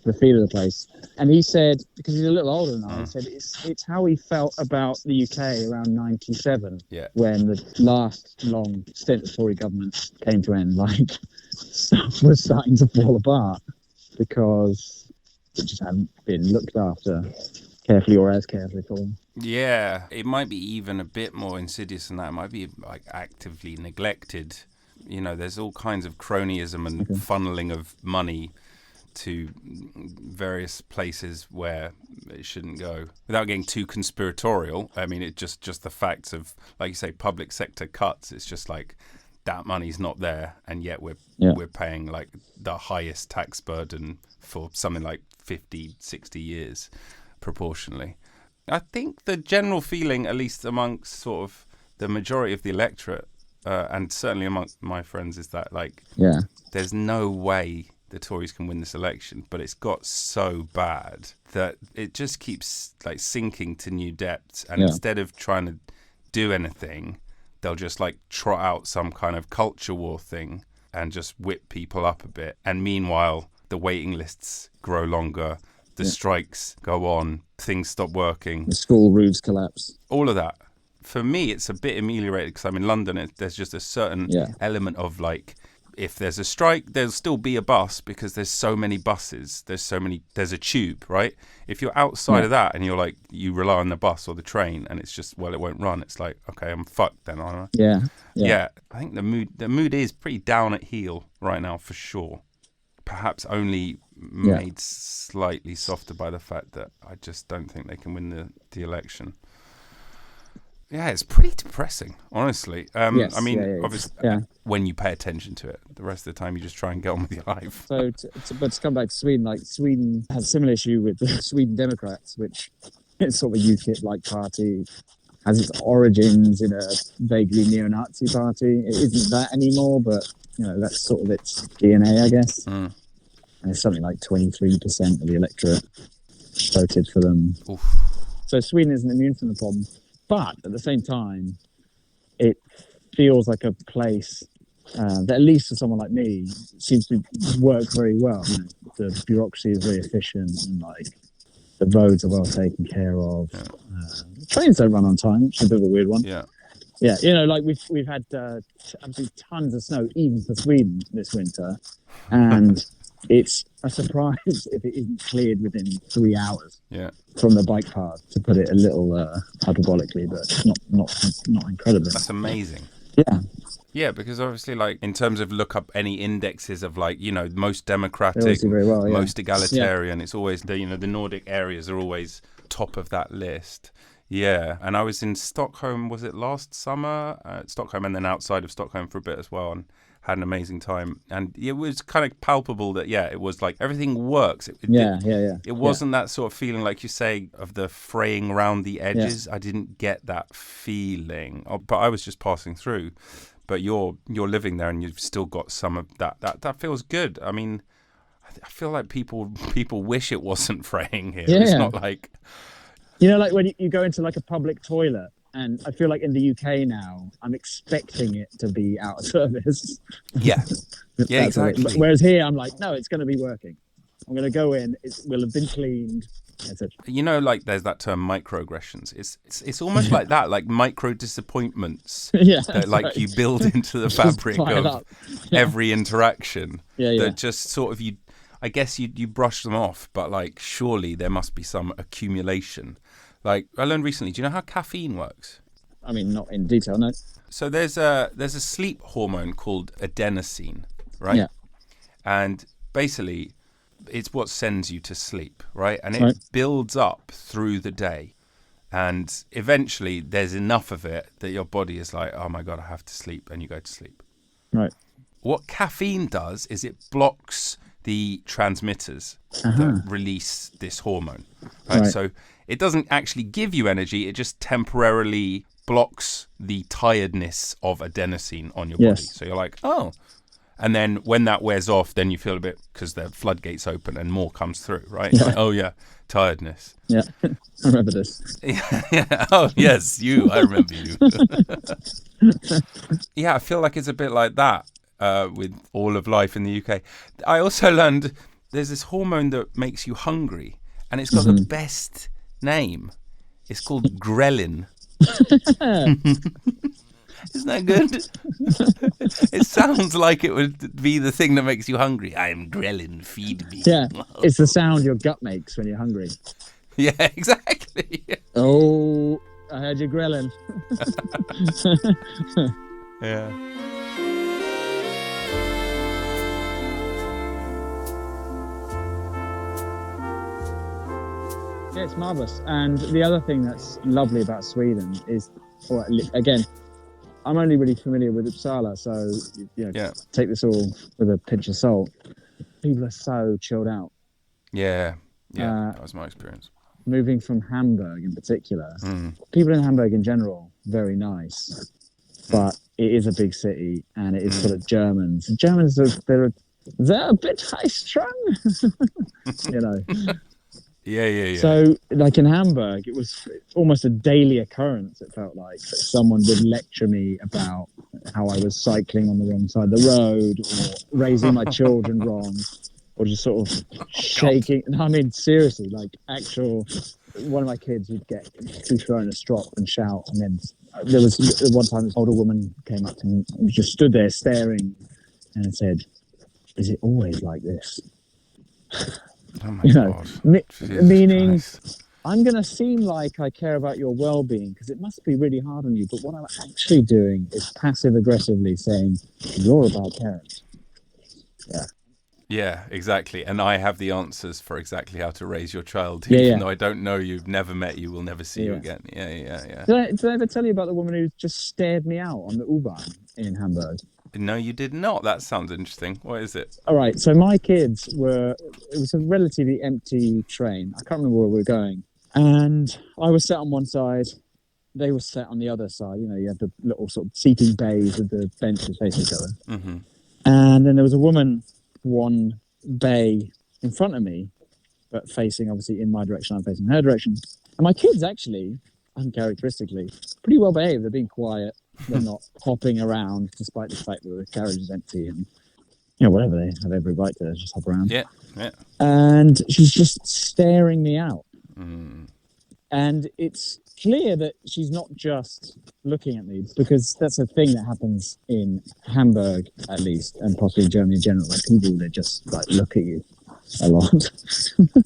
[SPEAKER 2] the feel of the place. And he said, because he's a little older than I, he said it's how he felt about the UK around 97, when the last long stint of Tory government came to end. Like, stuff was starting to fall apart because it just hadn't been looked after carefully or as carefully for them.
[SPEAKER 3] Yeah, it might be even a bit more insidious than that. It might be like actively neglected. You know, there's all kinds of cronyism and funneling of money to various places where it shouldn't go. Without getting too conspiratorial, I mean, it just the facts of, like you say, public sector cuts. It's just like that money's not there, and yet we're paying like the highest tax burden for something like 50, 60 years proportionally. I think the general feeling, at least amongst sort of the majority of the electorate, and certainly amongst my friends, is that like there's no way the Tories can win this election, but it's got so bad that it just keeps like sinking to new depths, and instead of trying to do anything, they'll just like trot out some kind of culture war thing and just whip people up a bit. And meanwhile, the waiting lists grow longer, the strikes go on, things stop working,
[SPEAKER 2] the school roofs collapse,
[SPEAKER 3] all of that. For me, it's a bit ameliorated because I'm in London. There's just a certain element of like, if there's a strike, there'll still be a bus because there's so many buses. There's a tube, right? If you're outside of that and you're like, you rely on the bus or the train and it's just, well, it won't run. It's like, okay, I'm fucked then, aren't I? Yeah. I think the mood is pretty down at heel right now for sure. Perhaps only made slightly softer by the fact that I just don't think they can win the election. Yeah, it's pretty depressing, honestly. Obviously, when you pay attention to it, the rest of the time you just try and get on with your life.
[SPEAKER 2] So, but to come back to Sweden, like Sweden has a similar issue with the Sweden Democrats, which is sort of a UKIP-like party, has its origins in a vaguely neo-Nazi party. It isn't that anymore, but you know that's sort of its DNA, I guess. And it's something like 23% of the electorate voted for them.
[SPEAKER 3] Oof.
[SPEAKER 2] So Sweden isn't immune from the problem. But at the same time, it feels like a place that, at least for someone like me, seems to work very well. You know, the bureaucracy is very efficient, and like the roads are well taken care of. Trains don't run on time, which is a bit of a weird one. Yeah. You know, like we've had absolutely tons of snow, even for Sweden this winter, and it's a surprise if it isn't cleared within 3 hours from the bike path, to put it a little hyperbolically, but not incredibly.
[SPEAKER 3] That's amazing. Yeah, because obviously, like, in terms of look up any indexes of, like, you know, most democratic,
[SPEAKER 2] very well,
[SPEAKER 3] most egalitarian, it's always, the Nordic areas are always top of that list. Yeah, and I was in Stockholm, was it last summer? Stockholm, and then outside of Stockholm for a bit as well, and had an amazing time. And it was kind of palpable that, it was like everything works. It wasn't that sort of feeling, like you say, of the fraying around the edges. I didn't get that feeling, but I was just passing through. But you're living there and you've still got some of that. That feels good. I mean, I feel like people wish it wasn't fraying here. It's not like...
[SPEAKER 2] You know, like when you go into like a public toilet And I feel like in the UK now, I'm expecting it to be out of service.
[SPEAKER 3] Yeah. Yeah,
[SPEAKER 2] That's right.
[SPEAKER 3] exactly.
[SPEAKER 2] Whereas here, I'm like, no, it's going to be working. I'm going to go in. It will have been cleaned. That's it.
[SPEAKER 3] You know, like there's that term microaggressions. It's almost like that, like micro disappointments that like
[SPEAKER 2] right.
[SPEAKER 3] you build into the fabric of every interaction.
[SPEAKER 2] Yeah.
[SPEAKER 3] That just sort of I guess you brush them off, but like surely there must be some accumulation. Like I learned recently, do you know how caffeine works?
[SPEAKER 2] I mean, not in detail, no.
[SPEAKER 3] So there's a sleep hormone called adenosine, right?
[SPEAKER 2] Yeah.
[SPEAKER 3] And basically it's what sends you to sleep, right? And it builds up through the day. And eventually there's enough of it that your body is like, oh my God, I have to sleep. And you go to sleep.
[SPEAKER 2] Right.
[SPEAKER 3] What caffeine does is it blocks the transmitters that release this hormone. Right? So it doesn't actually give you energy. It just temporarily blocks the tiredness of adenosine on your body. So you're like, oh. And then when that wears off, then you feel a bit, because the floodgates open and more comes through, right?
[SPEAKER 2] Yeah.
[SPEAKER 3] Like, oh, yeah, tiredness.
[SPEAKER 2] Yeah, I remember this.
[SPEAKER 3] Yeah. Oh, yes, I remember you. Yeah, I feel like it's a bit like that with all of life in the UK. I also learned there's this hormone that makes you hungry, and it's got the best name. It's called ghrelin. Isn't that good? It sounds like it would be the thing that makes you hungry. I'm ghrelin, feed me.
[SPEAKER 2] Yeah, it's the sound your gut makes when you're hungry.
[SPEAKER 3] Yeah, exactly.
[SPEAKER 2] Oh, I heard you ghrelin.
[SPEAKER 3] Yeah.
[SPEAKER 2] Yeah, it's marvellous. And the other thing that's lovely about Sweden is, or again, I'm only really familiar with Uppsala, so take this all with a pinch of salt. People are so chilled out.
[SPEAKER 3] Yeah, that was my experience.
[SPEAKER 2] Moving from Hamburg in particular, people in Hamburg in general, very nice, but it is a big city and it is full of Germans. Germans they're a bit high strung, you know.
[SPEAKER 3] Yeah.
[SPEAKER 2] So, like in Hamburg, it was almost a daily occurrence, it felt like, that someone would lecture me about how I was cycling on the wrong side of the road, or raising my children wrong, or just sort of shaking. I mean, seriously, like one of my kids would get too thrown a strop and shout. And then there was one time this older woman came up to me and just stood there staring and said, "Is it always like this?"
[SPEAKER 3] Oh my God.
[SPEAKER 2] Meaning,
[SPEAKER 3] Christ.
[SPEAKER 2] I'm going to seem like I care about your well-being because it must be really hard on you. But what I'm actually doing is passive-aggressively saying, you're a bad parent. Yeah.
[SPEAKER 3] Yeah, exactly. And I have the answers for exactly how to raise your child.
[SPEAKER 2] Yeah,
[SPEAKER 3] Even though I don't know you, never met you, will never see you again. Yeah.
[SPEAKER 2] Did I ever tell you about the woman who just stared me out on the U-Bahn in Hamburg?
[SPEAKER 3] No, you did not. That sounds interesting. What is it?
[SPEAKER 2] All right. So my kids it was a relatively empty train. I can't remember where we were going. And I was sat on one side. They were sat on the other side. You know, you had the little sort of seating bays with the benches facing each other. Mm-hmm. And then there was a woman, one bay in front of me, but facing obviously in my direction. I'm facing her direction. And my kids actually, uncharacteristically, pretty well behaved. They're being quiet. They're not hopping around, despite the fact that the carriage is empty, and whatever, they have every right to just hop around.
[SPEAKER 3] Yeah.
[SPEAKER 2] And she's just staring me out, and it's clear that she's not just looking at me, because that's a thing that happens in Hamburg, at least, and possibly in Germany in general, where people they just like look at you a lot.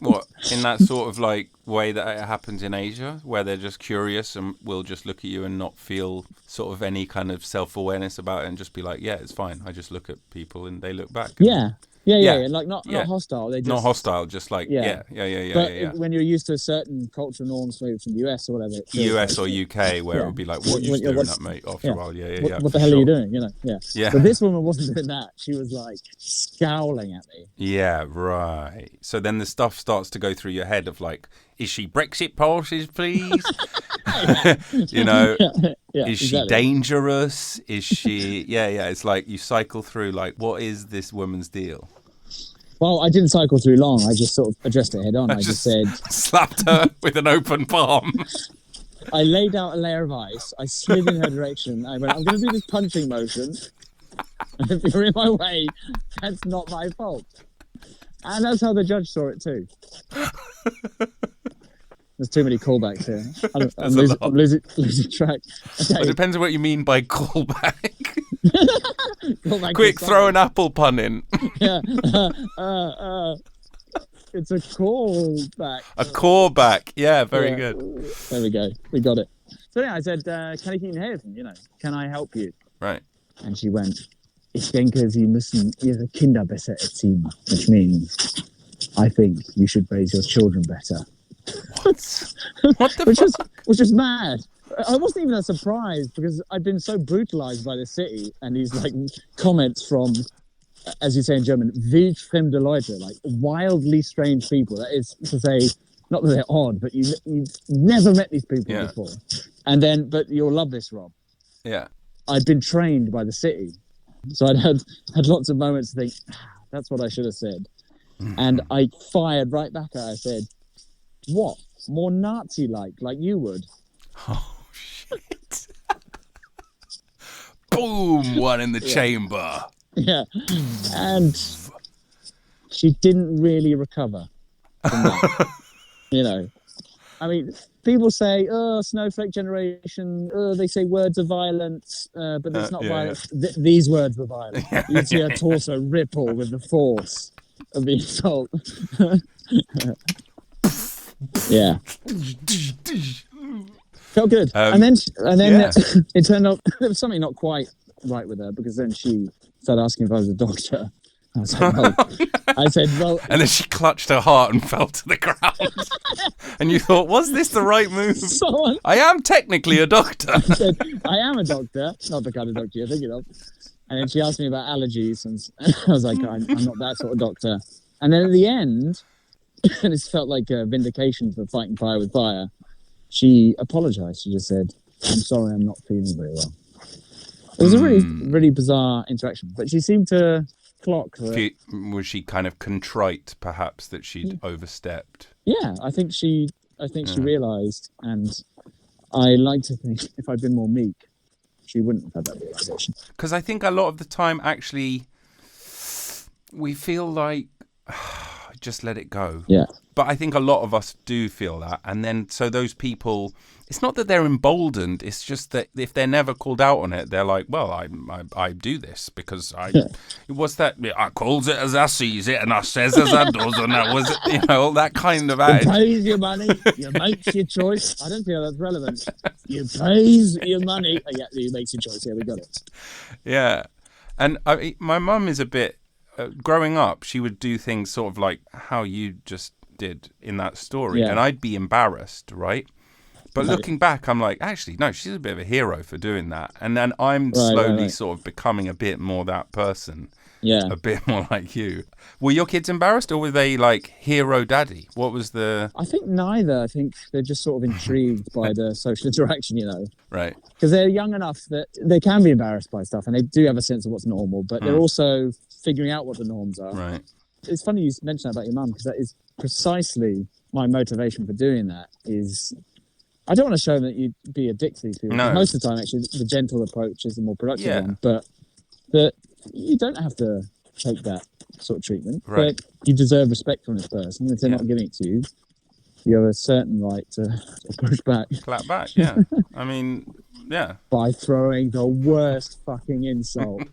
[SPEAKER 3] What, in that sort of like way that it happens in Asia, where they're just curious and will just look at you and not feel sort of any kind of self-awareness about it and just be like, yeah, it's fine. I just look at people and they look back.
[SPEAKER 2] Yeah. Like not hostile. They just,
[SPEAKER 3] not hostile, just like yeah.
[SPEAKER 2] But when you're used to a certain cultural norms, maybe from the US or whatever,
[SPEAKER 3] US or UK, where it would be like, what are you doing that, mate? After a while,
[SPEAKER 2] What the hell are you doing? Yeah. But this woman wasn't doing that. She was like scowling at me.
[SPEAKER 3] Yeah, right. So then the stuff starts to go through your head of like, is she Brexit policies, please? Is she dangerous? Is she? Yeah. It's like you cycle through like, what is this woman's deal?
[SPEAKER 2] Well, I didn't cycle through long. I just sort of addressed it head on. I just said,
[SPEAKER 3] slapped her with an open palm.
[SPEAKER 2] I laid out a layer of ice. I slid in her direction. I went, I'm going to do this punching motion. And if you're in my way, that's not my fault. And that's how the judge saw it too. There's too many callbacks here. I'm losing track. Okay.
[SPEAKER 3] It depends on what you mean by callback.
[SPEAKER 2] Callback
[SPEAKER 3] Quick, throw an apple pun in.
[SPEAKER 2] Yeah. It's a callback.
[SPEAKER 3] A callback. Yeah, very good.
[SPEAKER 2] There we go. We got it. So yeah, I said, kann ich Ihnen helfen? Can I help you?
[SPEAKER 3] Right.
[SPEAKER 2] And she went, ich denke, Sie müssen Ihre Kinder besser erziehen, which means I think you should raise your children better.
[SPEAKER 3] What the fuck?
[SPEAKER 2] Which is mad. I wasn't even that surprised because I'd been so brutalized by the city and these like comments from, as you say in German, wildfremde Leute, like wildly strange people. That is to say, not that they're odd, but you've never met these people before. And then, but you'll love this, Rob.
[SPEAKER 3] Yeah.
[SPEAKER 2] I'd been trained by the city. So I'd had lots of moments to think, that's what I should have said. And I fired right back at her. I said, what? More Nazi-like you would?
[SPEAKER 3] Oh, shit. Boom! One in the chamber.
[SPEAKER 2] Yeah. And she didn't really recover from that. I mean, people say, oh, snowflake generation, they say words are violent, but it's not violent. These words were violent. You'd see her torso ripple with the force of the assault. Yeah. Felt good. And then it turned out there was something not quite right with her because then she started asking if I was a doctor. I was like, well, I said, well...
[SPEAKER 3] And then she clutched her heart and fell to the ground. And you thought, was this the right move? I am technically a doctor.
[SPEAKER 2] I said, I am a doctor. Not the kind of doctor you're thinking of. And then she asked me about allergies. And I was like, I'm not that sort of doctor. And then at the end, and it felt like a vindication for fighting fire with fire, she apologized. She just said, I'm sorry, I'm not feeling very well. It was a really, really bizarre interaction. But she seemed to... clock.
[SPEAKER 3] Was she kind of contrite, perhaps, that she'd overstepped?
[SPEAKER 2] Yeah, I think she realised, and I like to think if I'd been more meek, she wouldn't have had that realisation.
[SPEAKER 3] Because I think a lot of the time, actually, we feel like just let it go.
[SPEAKER 2] Yeah.
[SPEAKER 3] But I think a lot of us do feel that, and then so those people, it's not that they're emboldened. It's just that if they're never called out on it, they're like, well, I do this because what's that? I calls it as I sees it, and I says as I does, and that was all that kind of attitude.
[SPEAKER 2] You pays your money, you makes your choice. I don't feel that's relevant. You pays your money. Oh, yeah, you makes your choice. Yeah, we got it.
[SPEAKER 3] Yeah, and my mum is a bit. Growing up, she would do things sort of like how you just did in that story, and I'd be embarrassed, right? But looking back, I'm like, actually, no, she's a bit of a hero for doing that. And then I'm slowly sort of becoming a bit more that person. Yeah. A bit more like you. Were your kids embarrassed or were they like hero daddy? What was the...
[SPEAKER 2] I think neither. I think they're just sort of intrigued by the social interaction,
[SPEAKER 3] Right.
[SPEAKER 2] Because they're young enough that they can be embarrassed by stuff and they do have a sense of what's normal, but they're also figuring out what the norms are.
[SPEAKER 3] Right.
[SPEAKER 2] It's funny you mentioned that about your mum because that is precisely my motivation for doing that is... I don't want to show them that you'd be a dick to these people.
[SPEAKER 3] No.
[SPEAKER 2] Most of the time, actually, the gentle approach is the more productive one. But that you don't have to take that sort of treatment.
[SPEAKER 3] Right.
[SPEAKER 2] But you deserve respect from this person. If they're not giving it to you, you have a certain right to push back.
[SPEAKER 3] Clap back, yeah. I mean, yeah.
[SPEAKER 2] By throwing the worst fucking insult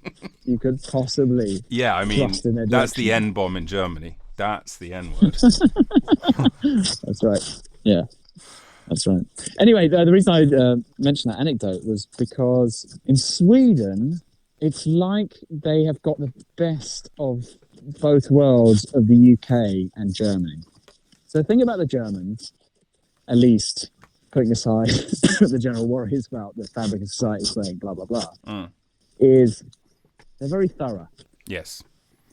[SPEAKER 2] you could possibly.
[SPEAKER 3] Yeah, I mean, that's the N bomb in Germany. That's the N word.
[SPEAKER 2] That's right. Yeah. That's right. Anyway, the reason I mentioned that anecdote was because in Sweden, it's like they have got the best of both worlds of the UK and Germany. So the thing about the Germans, at least putting aside the general worries about the fabric of society saying blah, blah, blah, is they're very thorough.
[SPEAKER 3] Yes.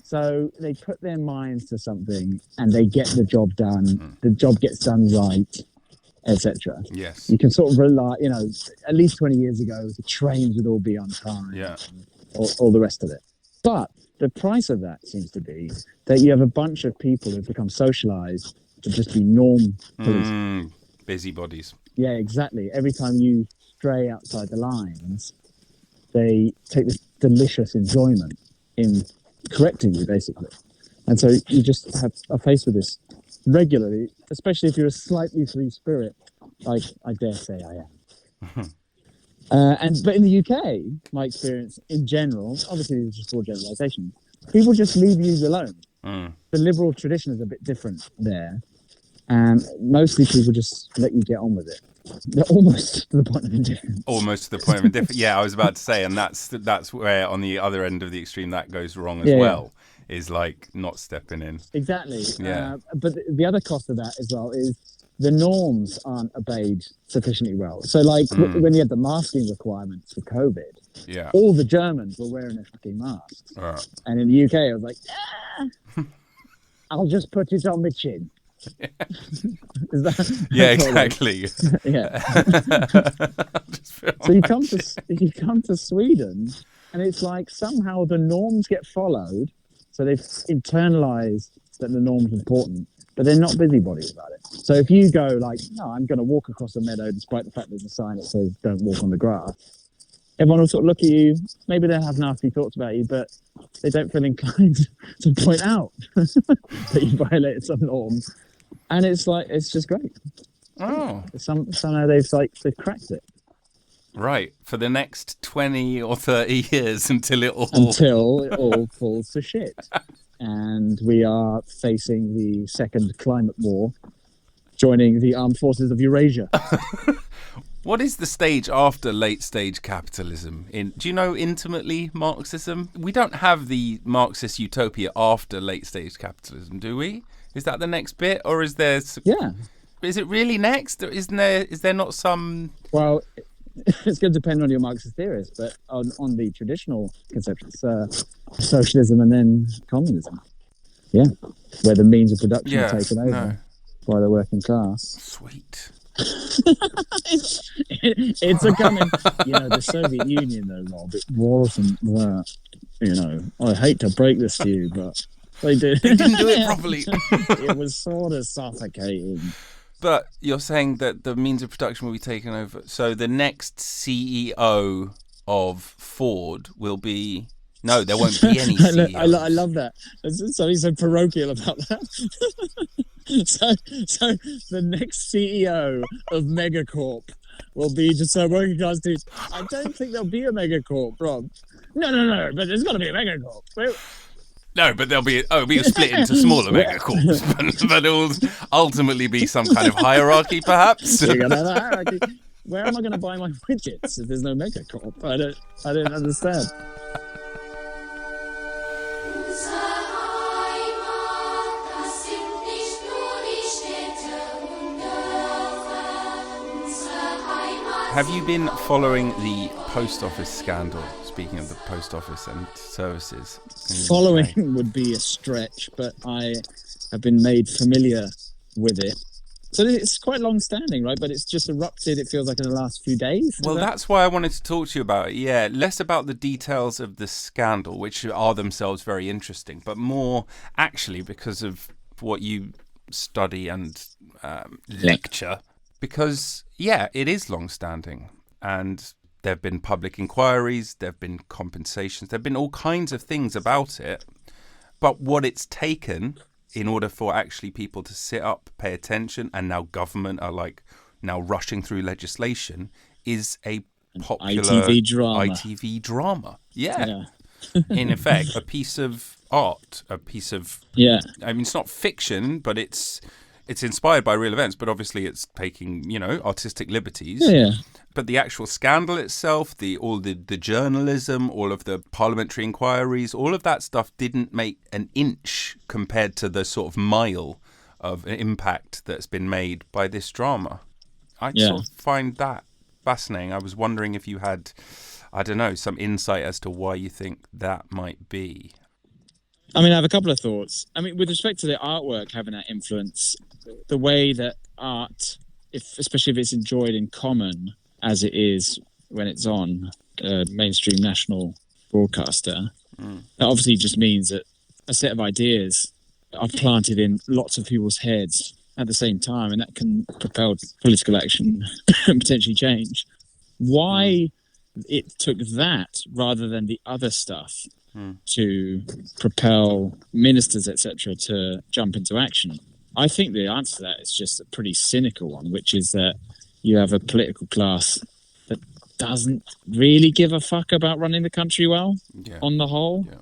[SPEAKER 2] So they put their minds to something and they get the job done. The job gets done right. Etc.
[SPEAKER 3] Yes.
[SPEAKER 2] You can sort of rely, at least 20 years ago, the trains would all be on time.
[SPEAKER 3] Yeah.
[SPEAKER 2] All the rest of it. But the price of that seems to be that you have a bunch of people who've become socialized to just be norm police.
[SPEAKER 3] Busybodies.
[SPEAKER 2] Yeah, exactly. Every time you stray outside the lines, they take this delicious enjoyment in correcting you, basically. And so you just are faced with this regularly, especially if you're a slightly free spirit, like I dare say I am. But in the UK, my experience in general, obviously it's just all generalisation, people just leave you alone. The liberal tradition is a bit different there, and mostly people just let you get on with it. They're almost to the point of indifference.
[SPEAKER 3] Almost to the point of indifference. Yeah, I was about to say, and that's where on the other end of the extreme that goes wrong as well. Is like not stepping in.
[SPEAKER 2] Exactly.
[SPEAKER 3] Yeah.
[SPEAKER 2] But the other cost of that as well is the norms aren't obeyed sufficiently well. So like when you had the masking requirements for COVID, all the Germans were wearing their fucking masks. And in the UK, I was like, I'll just put it on my chin.
[SPEAKER 3] Exactly.
[SPEAKER 2] So you come to Sweden, and it's like somehow the norms get followed. So they've internalized that the norm's important, but they're not busybodies about it. So if you go like, no, I'm going to walk across a meadow despite the fact there's a sign that says don't walk on the grass, everyone will sort of look at you. Maybe they'll have nasty thoughts about you, but they don't feel inclined to point out that you violated some norm. And it's like, it's just great.
[SPEAKER 3] Oh.
[SPEAKER 2] Somehow they've cracked it.
[SPEAKER 3] Right, for the next 20 or 30 years until it all
[SPEAKER 2] falls to shit. And we are facing the second climate war, joining the armed forces of Eurasia.
[SPEAKER 3] What is the stage after late stage capitalism? Do you know intimately Marxism? We don't have the Marxist utopia after late stage capitalism, do we? Is that the next bit, or is there?
[SPEAKER 2] Yeah.
[SPEAKER 3] Is it really next? Or is there not some?
[SPEAKER 2] Well, it's going to depend on your Marxist theorist, but on the traditional conceptions, socialism and then communism. Yeah, where the means of production are taken over by the working class.
[SPEAKER 3] Sweet.
[SPEAKER 2] It's a coming. The Soviet Union, though, Rob, it wasn't that. I hate to break this to you, but they did.
[SPEAKER 3] They didn't do it properly.
[SPEAKER 2] It was sort of suffocating.
[SPEAKER 3] But you're saying that the means of production will be taken over. So the next CEO of Ford will be... No, there won't be any CEO.
[SPEAKER 2] I love that. There's something so parochial about that. So the next CEO of Megacorp will be just so working class dudes. I don't think there'll be a Megacorp, Rob. No, but there's got to be a Megacorp.
[SPEAKER 3] No, but it'll be split into smaller megacorps, but it'll ultimately be some kind of hierarchy, perhaps.
[SPEAKER 2] You're gonna have a hierarchy. Where am I going to buy my widgets if there's no megacorp? I don't understand. Have you been following the post office scandal? Speaking of the post office and services. Following would be a stretch, but I have been made familiar with it. So it's quite long-standing, right? But it's just erupted, it feels like, in the last few days. Well, that's why I wanted to talk to you about it. Yeah, less about the details of the scandal, which are themselves very interesting, but more actually because of what you study and lecture. Because, it is long-standing. And there have been public inquiries, there have been compensations, there have been all kinds of things about it. But what it's taken in order for actually people to sit up, pay attention, and now government are now rushing through legislation, is a popular ITV drama. Yeah. In effect, a piece of art, a piece of... Yeah. I mean, it's not fiction, but it's inspired by real events, but obviously it's taking, artistic liberties. Yeah. But the actual scandal itself, all the journalism, all of the parliamentary inquiries, all of that stuff didn't make an inch compared to the sort of mile of impact that's been made by this drama. I sort of find that fascinating. I was wondering if you had, I don't know, some insight as to why you think that might be. I mean, I have a couple of thoughts. I mean, with respect to the artwork having that influence, the way that art, especially if it's enjoyed in common, as it is when it's on a mainstream national broadcaster, that obviously just means that a set of ideas are planted in lots of people's heads at the same time, and that can propel political action and potentially change. Why it took that rather than the other stuff to propel ministers, etc., to jump into action? I think the answer to that is just a pretty cynical one, which is that you have a political class that doesn't really give a fuck about running the country well on the whole. Yeah.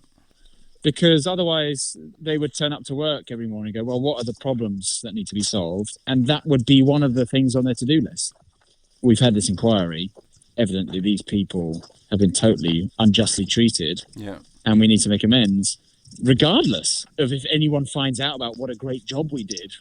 [SPEAKER 2] Because otherwise they would turn up to work every morning and go, well, what are the problems that need to be solved? And that would be one of the things on their to-do list. We've had this inquiry. Evidently, these people have been totally unjustly treated. Yeah. And we need to make amends, regardless of if anyone finds out about what a great job we did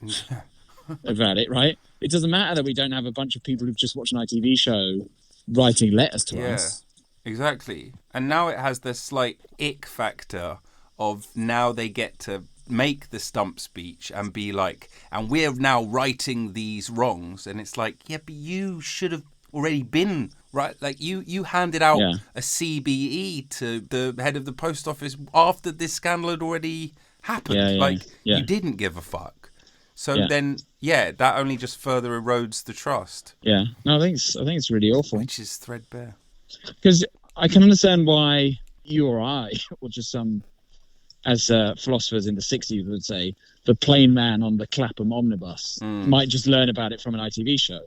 [SPEAKER 2] about it, right? It doesn't matter that we don't have a bunch of people who've just watched an ITV show writing letters to us.
[SPEAKER 3] Exactly. And now it has this slight ick factor of now they get to make the stump speech and be like, and we're now righting these wrongs. And it's like, yeah, but you should have already been right. Like you handed out a CBE to the head of the post office after this scandal had already happened. You didn't give a fuck. So then, that only just further erodes the trust.
[SPEAKER 2] Yeah. No, I think it's really awful.
[SPEAKER 3] Which is threadbare.
[SPEAKER 2] Because I can understand why you or I, or just some, as philosophers in the 60s would say, the plain man on the Clapham omnibus might just learn about it from an ITV show.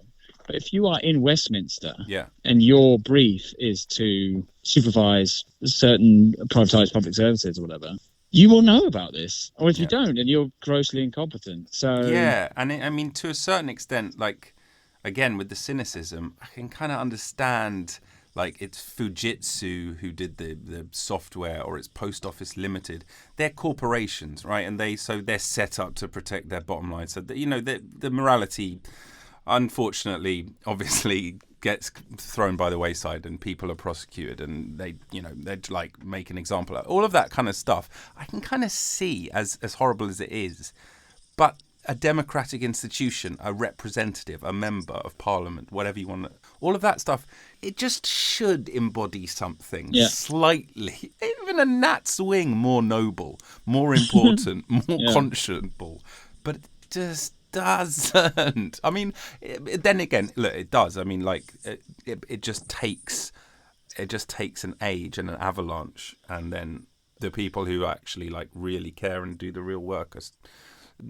[SPEAKER 2] But if you are in Westminster and your brief is to supervise certain privatised public services or whatever, you will know about this. Or if you don't, then you're grossly incompetent. So
[SPEAKER 3] and I mean, to a certain extent, like, again, with the cynicism, I can kind of understand, like, it's Fujitsu who did the software, or it's Post Office Limited. They're corporations, right? And they're set up to protect their bottom line. So, the morality, unfortunately, obviously gets thrown by the wayside, and people are prosecuted, and they'd like make an example of all of that kind of stuff. I can kind of see, as horrible as it is, but a democratic institution, a representative, a member of parliament, whatever you want, all of that stuff, it just should embody something slightly, even a gnat's wing, more noble, more important, more conscionable, but it just doesn't. I mean, then again, look, it does. I mean, like, it just takes an age and an avalanche, and then the people who actually like really care and do the real work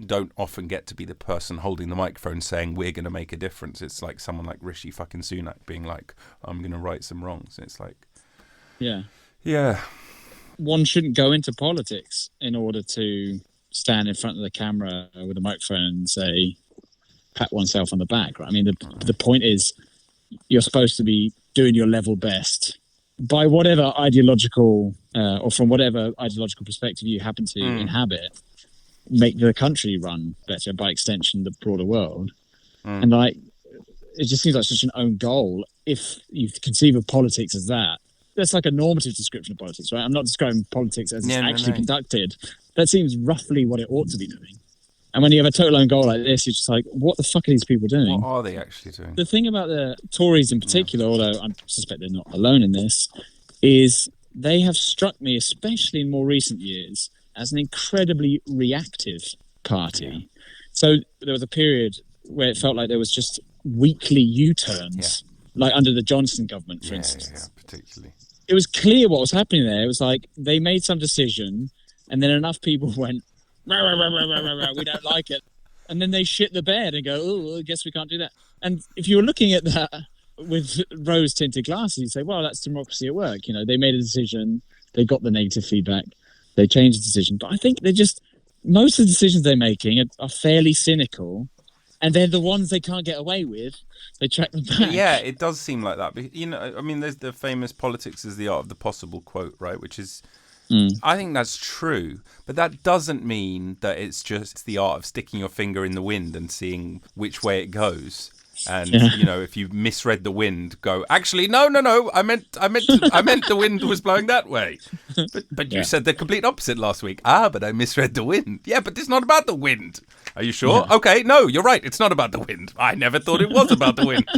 [SPEAKER 3] don't often get to be the person holding the microphone saying we're going to make a difference. It's like someone like Rishi fucking Sunak being like, I'm going to right some wrongs. It's like,
[SPEAKER 2] one shouldn't go into politics in order to stand in front of the camera with a microphone and say, pat oneself on the back, right? I mean, the point is, you're supposed to be doing your level best by whatever ideological or from whatever ideological perspective you happen to inhabit, make the country run better, by extension the broader world. And like, it just seems like such an own goal if you conceive of politics as that's like a normative description of politics, right? I'm not describing politics as it's actually conducted. That seems roughly what it ought to be doing. And when you have a total own goal like this, you're just like, what the fuck are these people doing?
[SPEAKER 3] What are they actually doing?
[SPEAKER 2] The thing about the Tories in particular, although I suspect they're not alone in this, is they have struck me, especially in more recent years, as an incredibly reactive party. So there was a period where it felt like there was just weekly U-turns, like under the Johnson government, for instance.
[SPEAKER 3] Yeah, particularly.
[SPEAKER 2] It was clear what was happening there. It was like they made some decision, and then enough people went, rah, rah, rah, rah, rah, rah, we don't like it. And then they shit the bed and go, oh, I guess we can't do that. And if you were looking at that with rose-tinted glasses, you'd say, well, that's democracy at work. You know, they made a decision, they got the negative feedback, they changed the decision. But I think most of the decisions they're making are fairly cynical, and they're the ones they can't get away with. They track them back.
[SPEAKER 3] Yeah, it does seem like that. But, I mean, there's the famous politics is the art of the possible quote, right? Which is, I think that's true. But that doesn't mean that it's just the art of sticking your finger in the wind and seeing which way it goes. And if you misread the wind, go, actually, no, I meant the wind was blowing that way. But you said the complete opposite last week. But I misread the wind. Yeah, but it's not about the wind. Are you sure? Yeah. Okay, no, you're right. It's not about the wind. I never thought it was about the wind.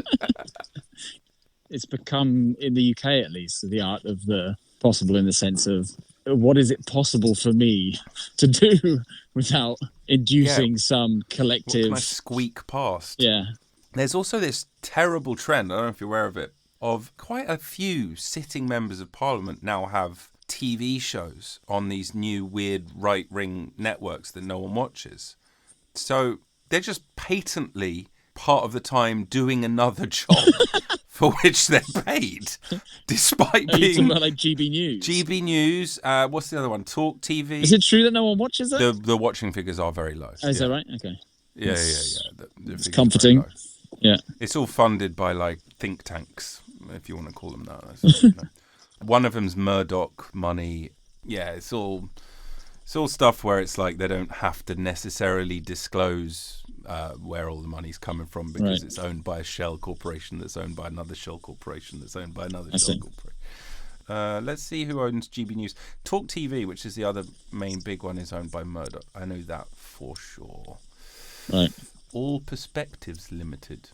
[SPEAKER 2] It's become, in the UK at least, the art of the possible, in the sense of, what is it possible for me to do without inducing some
[SPEAKER 3] What
[SPEAKER 2] collective.
[SPEAKER 3] can I squeak past?
[SPEAKER 2] Yeah.
[SPEAKER 3] There's also this terrible trend, I don't know if you're aware of it, of quite a few sitting members of Parliament now have TV shows on these new weird right-wing networks that no one watches. So they're just patently part of the time doing another job for which they're paid, despite
[SPEAKER 2] Are you
[SPEAKER 3] being
[SPEAKER 2] talking about like GB News?
[SPEAKER 3] GB News. What's the other one? Talk TV.
[SPEAKER 2] Is it true that no one watches it?
[SPEAKER 3] The watching figures are very low.
[SPEAKER 2] Oh, is that right? Okay.
[SPEAKER 3] Yeah. The figures are
[SPEAKER 2] comforting.
[SPEAKER 3] very low.
[SPEAKER 2] Yeah.
[SPEAKER 3] It's all funded by like think tanks, if you want to call them that. One of them's Murdoch money. Yeah, it's all stuff where it's like they don't have to necessarily disclose where all the money's coming from because it's owned by a shell corporation that's owned by another shell corporation that's owned by another shell corporation. Let's see who owns GB News. Talk TV, which is the other main big one, is owned by Murdoch. I know that for sure.
[SPEAKER 2] Right.
[SPEAKER 3] All Perspectives Limited.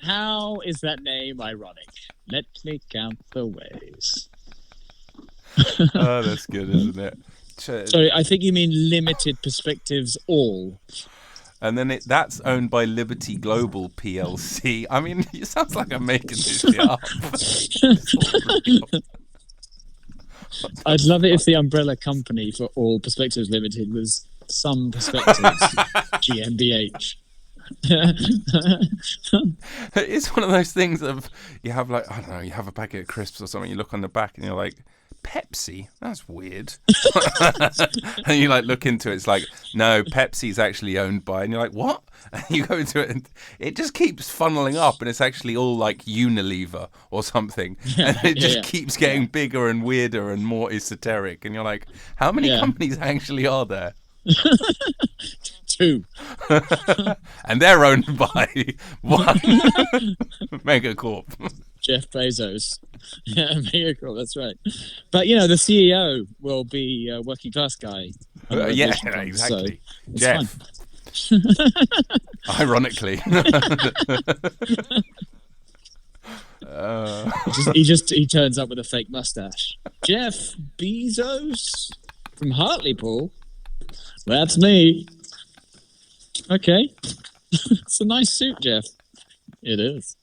[SPEAKER 2] How is that name ironic? Let me count the ways.
[SPEAKER 3] Oh, that's good, isn't it?
[SPEAKER 2] Sorry, I think you mean Limited Perspectives All.
[SPEAKER 3] And then that's owned by Liberty Global PLC. I mean, it sounds like I'm making this shit up.
[SPEAKER 2] I'd love it if the umbrella company for All Perspectives Limited was Some Perspectives GmbH.
[SPEAKER 3] It's one of those things of you have like, I don't know, you have a packet of crisps or something, you look on the back and you're like, Pepsi? That's weird. And you like look into it, it's like, no, Pepsi's actually owned by, and you're like, what? And you go into it and it just keeps funneling up and it's actually all like Unilever or something. And it just keeps getting bigger and weirder and more esoteric. And you're like, how many companies actually are there?
[SPEAKER 2] 2.
[SPEAKER 3] And they're owned by one Megacorp.
[SPEAKER 2] Jeff Bezos. Yeah, Megacorp, that's right. But, the CEO will be a working class guy.
[SPEAKER 3] Yeah, exactly.
[SPEAKER 2] So
[SPEAKER 3] Jeff. Ironically.
[SPEAKER 2] He turns up with a fake mustache. Jeff Bezos from Hartlepool. That's me. Okay. It's a nice suit, Jeff. It is.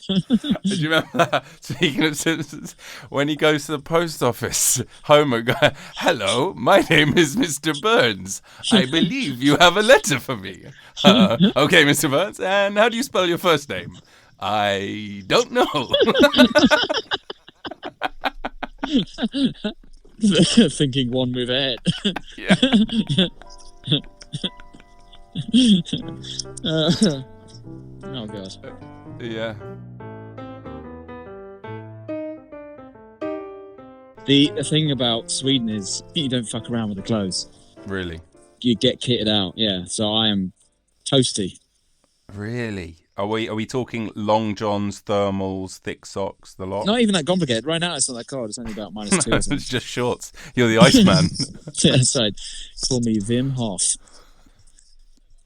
[SPEAKER 3] Did you remember that? Speaking of Simpsons, when he goes to the post office, Homer goes, hello, my name is Mr. Burns. I believe you have a letter for me. Okay, Mr. Burns, and how do you spell your first name? I don't know.
[SPEAKER 2] Thinking one move ahead.
[SPEAKER 3] Yeah.
[SPEAKER 2] Oh, God.
[SPEAKER 3] Yeah.
[SPEAKER 2] The thing about Sweden is you don't fuck around with the clothes.
[SPEAKER 3] Really?
[SPEAKER 2] You get kitted out, yeah. So I am toasty.
[SPEAKER 3] Really? Are we talking long johns, thermals, thick socks, the lot?
[SPEAKER 2] Not even that complicated. Right now it's not that cold. It's only about -2. Or something.
[SPEAKER 3] It's just shorts. You're the Iceman.
[SPEAKER 2] Yeah, that's right. Call me Wim Hof.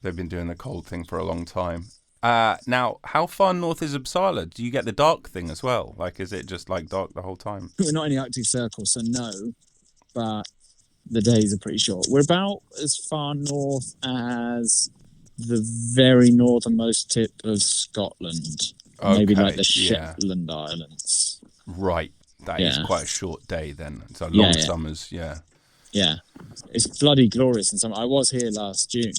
[SPEAKER 3] They've been doing the cold thing for a long time. Now, how far north is Uppsala? Do you get the dark thing as well? Like, is it just like dark the whole time?
[SPEAKER 2] We're not in the Arctic Circle, so no. But the days are pretty short. We're about as far north as the very northernmost tip of Scotland.
[SPEAKER 3] Okay,
[SPEAKER 2] maybe like the Shetland Islands.
[SPEAKER 3] Right. That is quite a short day then. So long summers, yeah.
[SPEAKER 2] Yeah. It's bloody glorious in summer. I was here last June.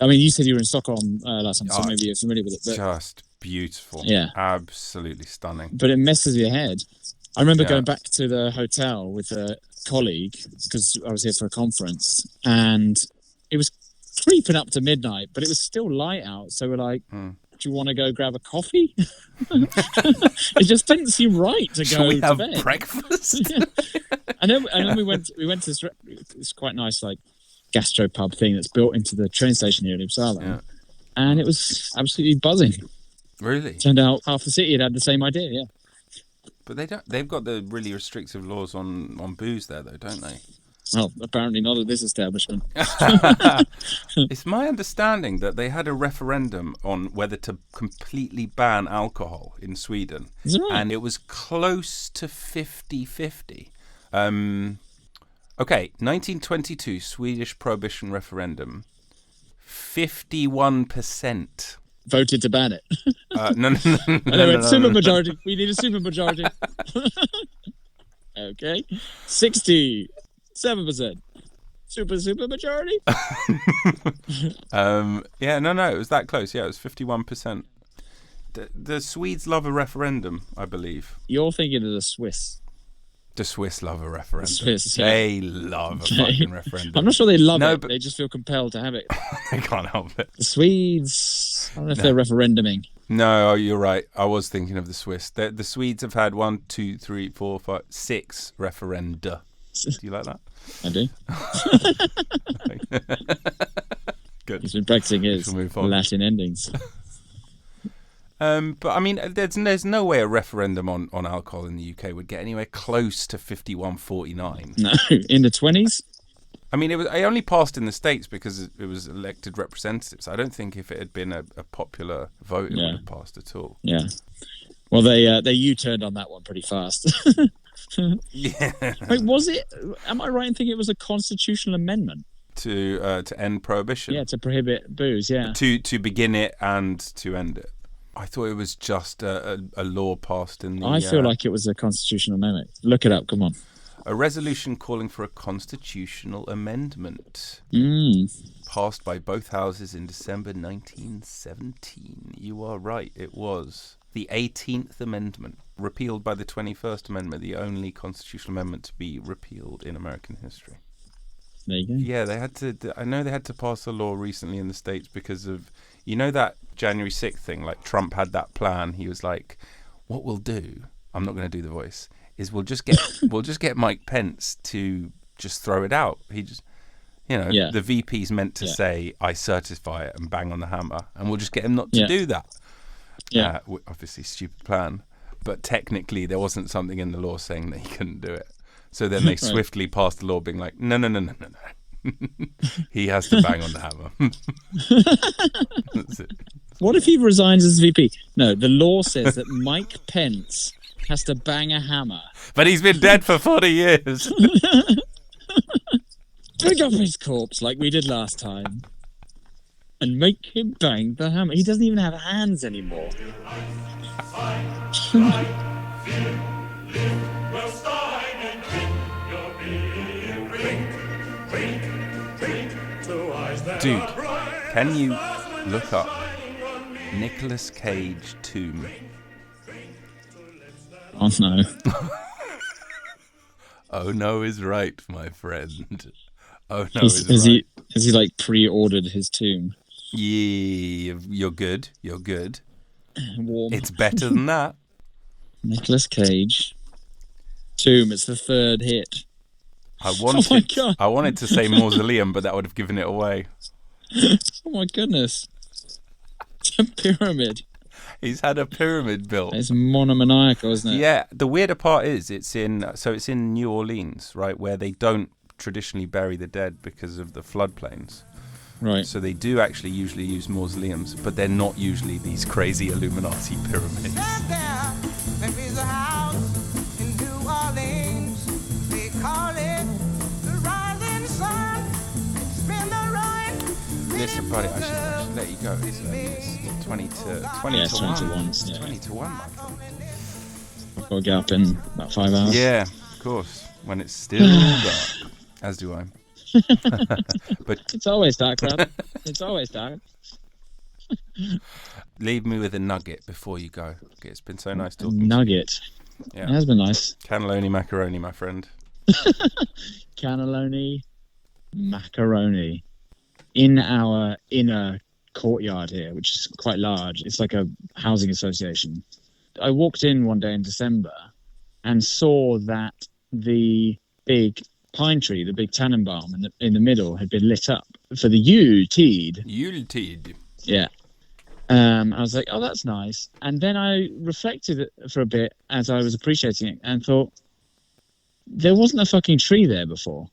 [SPEAKER 2] I mean, you said you were in Stockholm last time, so maybe you're familiar with it. But
[SPEAKER 3] just beautiful.
[SPEAKER 2] Yeah.
[SPEAKER 3] Absolutely stunning.
[SPEAKER 2] But it messes your head. I remember going back to the hotel with a colleague because I was here for a conference, and it was creeping up to midnight, but it was still light out. So we're like, do you want to go grab a coffee? It just didn't seem right to go
[SPEAKER 3] we
[SPEAKER 2] to
[SPEAKER 3] have
[SPEAKER 2] bed.
[SPEAKER 3] breakfast?
[SPEAKER 2] And then we went to this quite nice like gastropub thing that's built into the train station here in Uppsala, and it was absolutely buzzing.
[SPEAKER 3] Really?
[SPEAKER 2] Turned out half the city had the same idea. Yeah,
[SPEAKER 3] but they don't. They've got the really restrictive laws on booze there, though, don't they?
[SPEAKER 2] Well, apparently not at this establishment.
[SPEAKER 3] It's my understanding that they had a referendum on whether to completely ban alcohol in Sweden.
[SPEAKER 2] Is it right?
[SPEAKER 3] And it was close to 50-50. Okay, 1922 Swedish prohibition referendum. 51%.
[SPEAKER 2] Voted to ban it.
[SPEAKER 3] No.
[SPEAKER 2] Super majority. We need a super majority. Okay. 67%. Super majority?
[SPEAKER 3] Yeah, no, it was that close. Yeah, it was 51%. The Swedes love a referendum, I believe.
[SPEAKER 2] You're thinking of the Swiss.
[SPEAKER 3] The Swiss love a referendum.
[SPEAKER 2] The Swiss, yeah.
[SPEAKER 3] They love a fucking referendum.
[SPEAKER 2] I'm not sure they love it.
[SPEAKER 3] But
[SPEAKER 2] They just feel compelled to have it.
[SPEAKER 3] they can't help it.
[SPEAKER 2] The Swedes, I don't know if they're referenduming.
[SPEAKER 3] No, you're right. I was thinking of the Swiss. The Swedes have had 1, 2, 3, 4, 5, 6 referenda. Do you like that?
[SPEAKER 2] I do.
[SPEAKER 3] Good.
[SPEAKER 2] He's been practicing his Latin endings.
[SPEAKER 3] But I mean, there's no way a referendum on alcohol in the UK would get anywhere close to 51-49.
[SPEAKER 2] No, in the 20s.
[SPEAKER 3] I mean, it only passed in the States because it was elected representatives. I don't think if it had been a popular vote, it would have passed at all.
[SPEAKER 2] Yeah. Well, they U-turned on that one pretty fast.
[SPEAKER 3] Yeah.
[SPEAKER 2] Wait, was it? Am I right in thinking it was a constitutional amendment
[SPEAKER 3] to end prohibition?
[SPEAKER 2] Yeah, to prohibit booze. Yeah.
[SPEAKER 3] To begin it and to end it. I thought it was just a law passed in the...
[SPEAKER 2] I feel like it was a constitutional amendment. Look it up, come on.
[SPEAKER 3] A resolution calling for a constitutional amendment. Passed by both houses in December 1917. You are right, it was. The 18th Amendment, repealed by the 21st Amendment, the only constitutional amendment to be repealed in American history.
[SPEAKER 2] There you go.
[SPEAKER 3] Yeah, they had to... I know they had to pass a law recently in the States because of... You know that January 6th thing? Like, Trump had that plan. He was like, what we'll do... I'm not going to do the voice... is we'll just get Mike Pence to just throw it out. He just... You know, the VP's meant to say, I certify it and bang on the hammer. And we'll just get him not to do that.
[SPEAKER 2] Yeah.
[SPEAKER 3] Obviously, stupid plan. But technically, there wasn't something in the law saying that he couldn't do it. So then they swiftly passed the law being like, no. He has to bang on the hammer. That's it.
[SPEAKER 2] What if he resigns as VP? No, the law says that Mike Pence has to bang a hammer.
[SPEAKER 3] But he's been dead for 40 years.
[SPEAKER 2] Dig up his corpse like we did last time. And make him bang the hammer. He doesn't even have hands anymore.
[SPEAKER 3] Dude, can you look up Nicolas Cage tomb?
[SPEAKER 2] Oh no.
[SPEAKER 3] Oh no is right, my friend. Oh no
[SPEAKER 2] Has
[SPEAKER 3] right.
[SPEAKER 2] Has he like pre-ordered his tomb?
[SPEAKER 3] Yeah, you're good.
[SPEAKER 2] Warm.
[SPEAKER 3] It's better than that.
[SPEAKER 2] Nicolas Cage. Tomb, it's the third hit.
[SPEAKER 3] I wanted to say mausoleum, but that would have given it away.
[SPEAKER 2] Oh my goodness. It's a pyramid.
[SPEAKER 3] He's had a pyramid built.
[SPEAKER 2] It's monomaniacal, isn't it?
[SPEAKER 3] Yeah, the weirder part is it's in New Orleans, right, where they don't traditionally bury the dead because of the floodplains.
[SPEAKER 2] Right.
[SPEAKER 3] So they do actually usually use mausoleums, but they're not usually these crazy Illuminati pyramids.
[SPEAKER 4] There's a house in New Orleans. They call it the Rising Sun. Spin the right.
[SPEAKER 3] Listen, buddy, I should let you go. It's 20 to 1.
[SPEAKER 2] It's 20 to 1.
[SPEAKER 3] It's 20 to 1, my friend.
[SPEAKER 2] I've got to get up in about 5 hours.
[SPEAKER 3] Yeah, of course. When it's still dark. As do I. But
[SPEAKER 2] it's always dark, Brad. It's always dark.
[SPEAKER 3] Leave me with a nugget before you go. Okay, it's been so nice talking
[SPEAKER 2] Nugget.
[SPEAKER 3] to you. Yeah.
[SPEAKER 2] It has been nice.
[SPEAKER 3] Cannelloni macaroni, my friend.
[SPEAKER 2] Cannelloni macaroni. In our inner courtyard here, which is quite large. It's like a housing association. I walked in one day in December and saw that the big pine tree, the big Tannenbaum in the middle, had been lit up for the Yuletide. Yeah. I was like, oh, that's nice. And then I reflected for a bit as I was appreciating it and thought, there wasn't a fucking tree there before.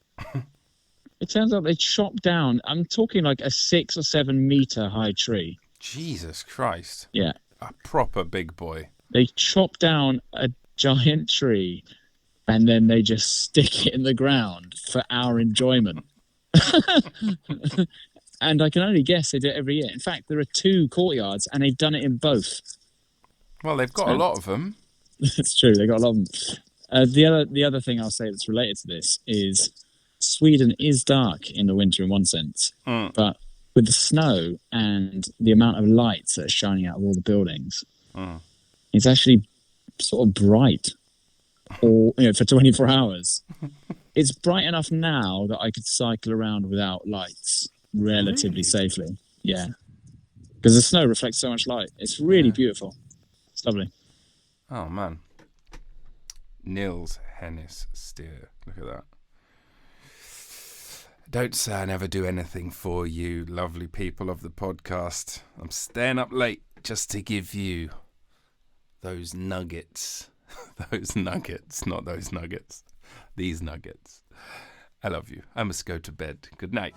[SPEAKER 2] It turns out they chopped down, I'm talking like a 6 or 7 meter high tree.
[SPEAKER 3] Jesus Christ.
[SPEAKER 2] Yeah.
[SPEAKER 3] A proper big boy.
[SPEAKER 2] They chop down a giant tree and then they just stick it in the ground for our enjoyment. And I can only guess they do it every year. In fact, there are 2 courtyards and they've done it in both.
[SPEAKER 3] Well, they've got a lot of them.
[SPEAKER 2] It's true, they've got a lot of them. The other thing I'll say that's related to this is Sweden is dark in the winter in one sense, but with the snow and the amount of lights that are shining out of all the buildings, it's actually sort of bright for 24 hours. It's bright enough now that I could cycle around without lights relatively safely. Yeah. Because the snow reflects so much light. It's really beautiful. It's lovely.
[SPEAKER 3] Oh, man. Nils Steer. Look at that. Don't say I never do anything for you, lovely people of the podcast. I'm staying up late just to give you those nuggets. Those nuggets, not those nuggets. These nuggets. I love you. I must go to bed. Good night.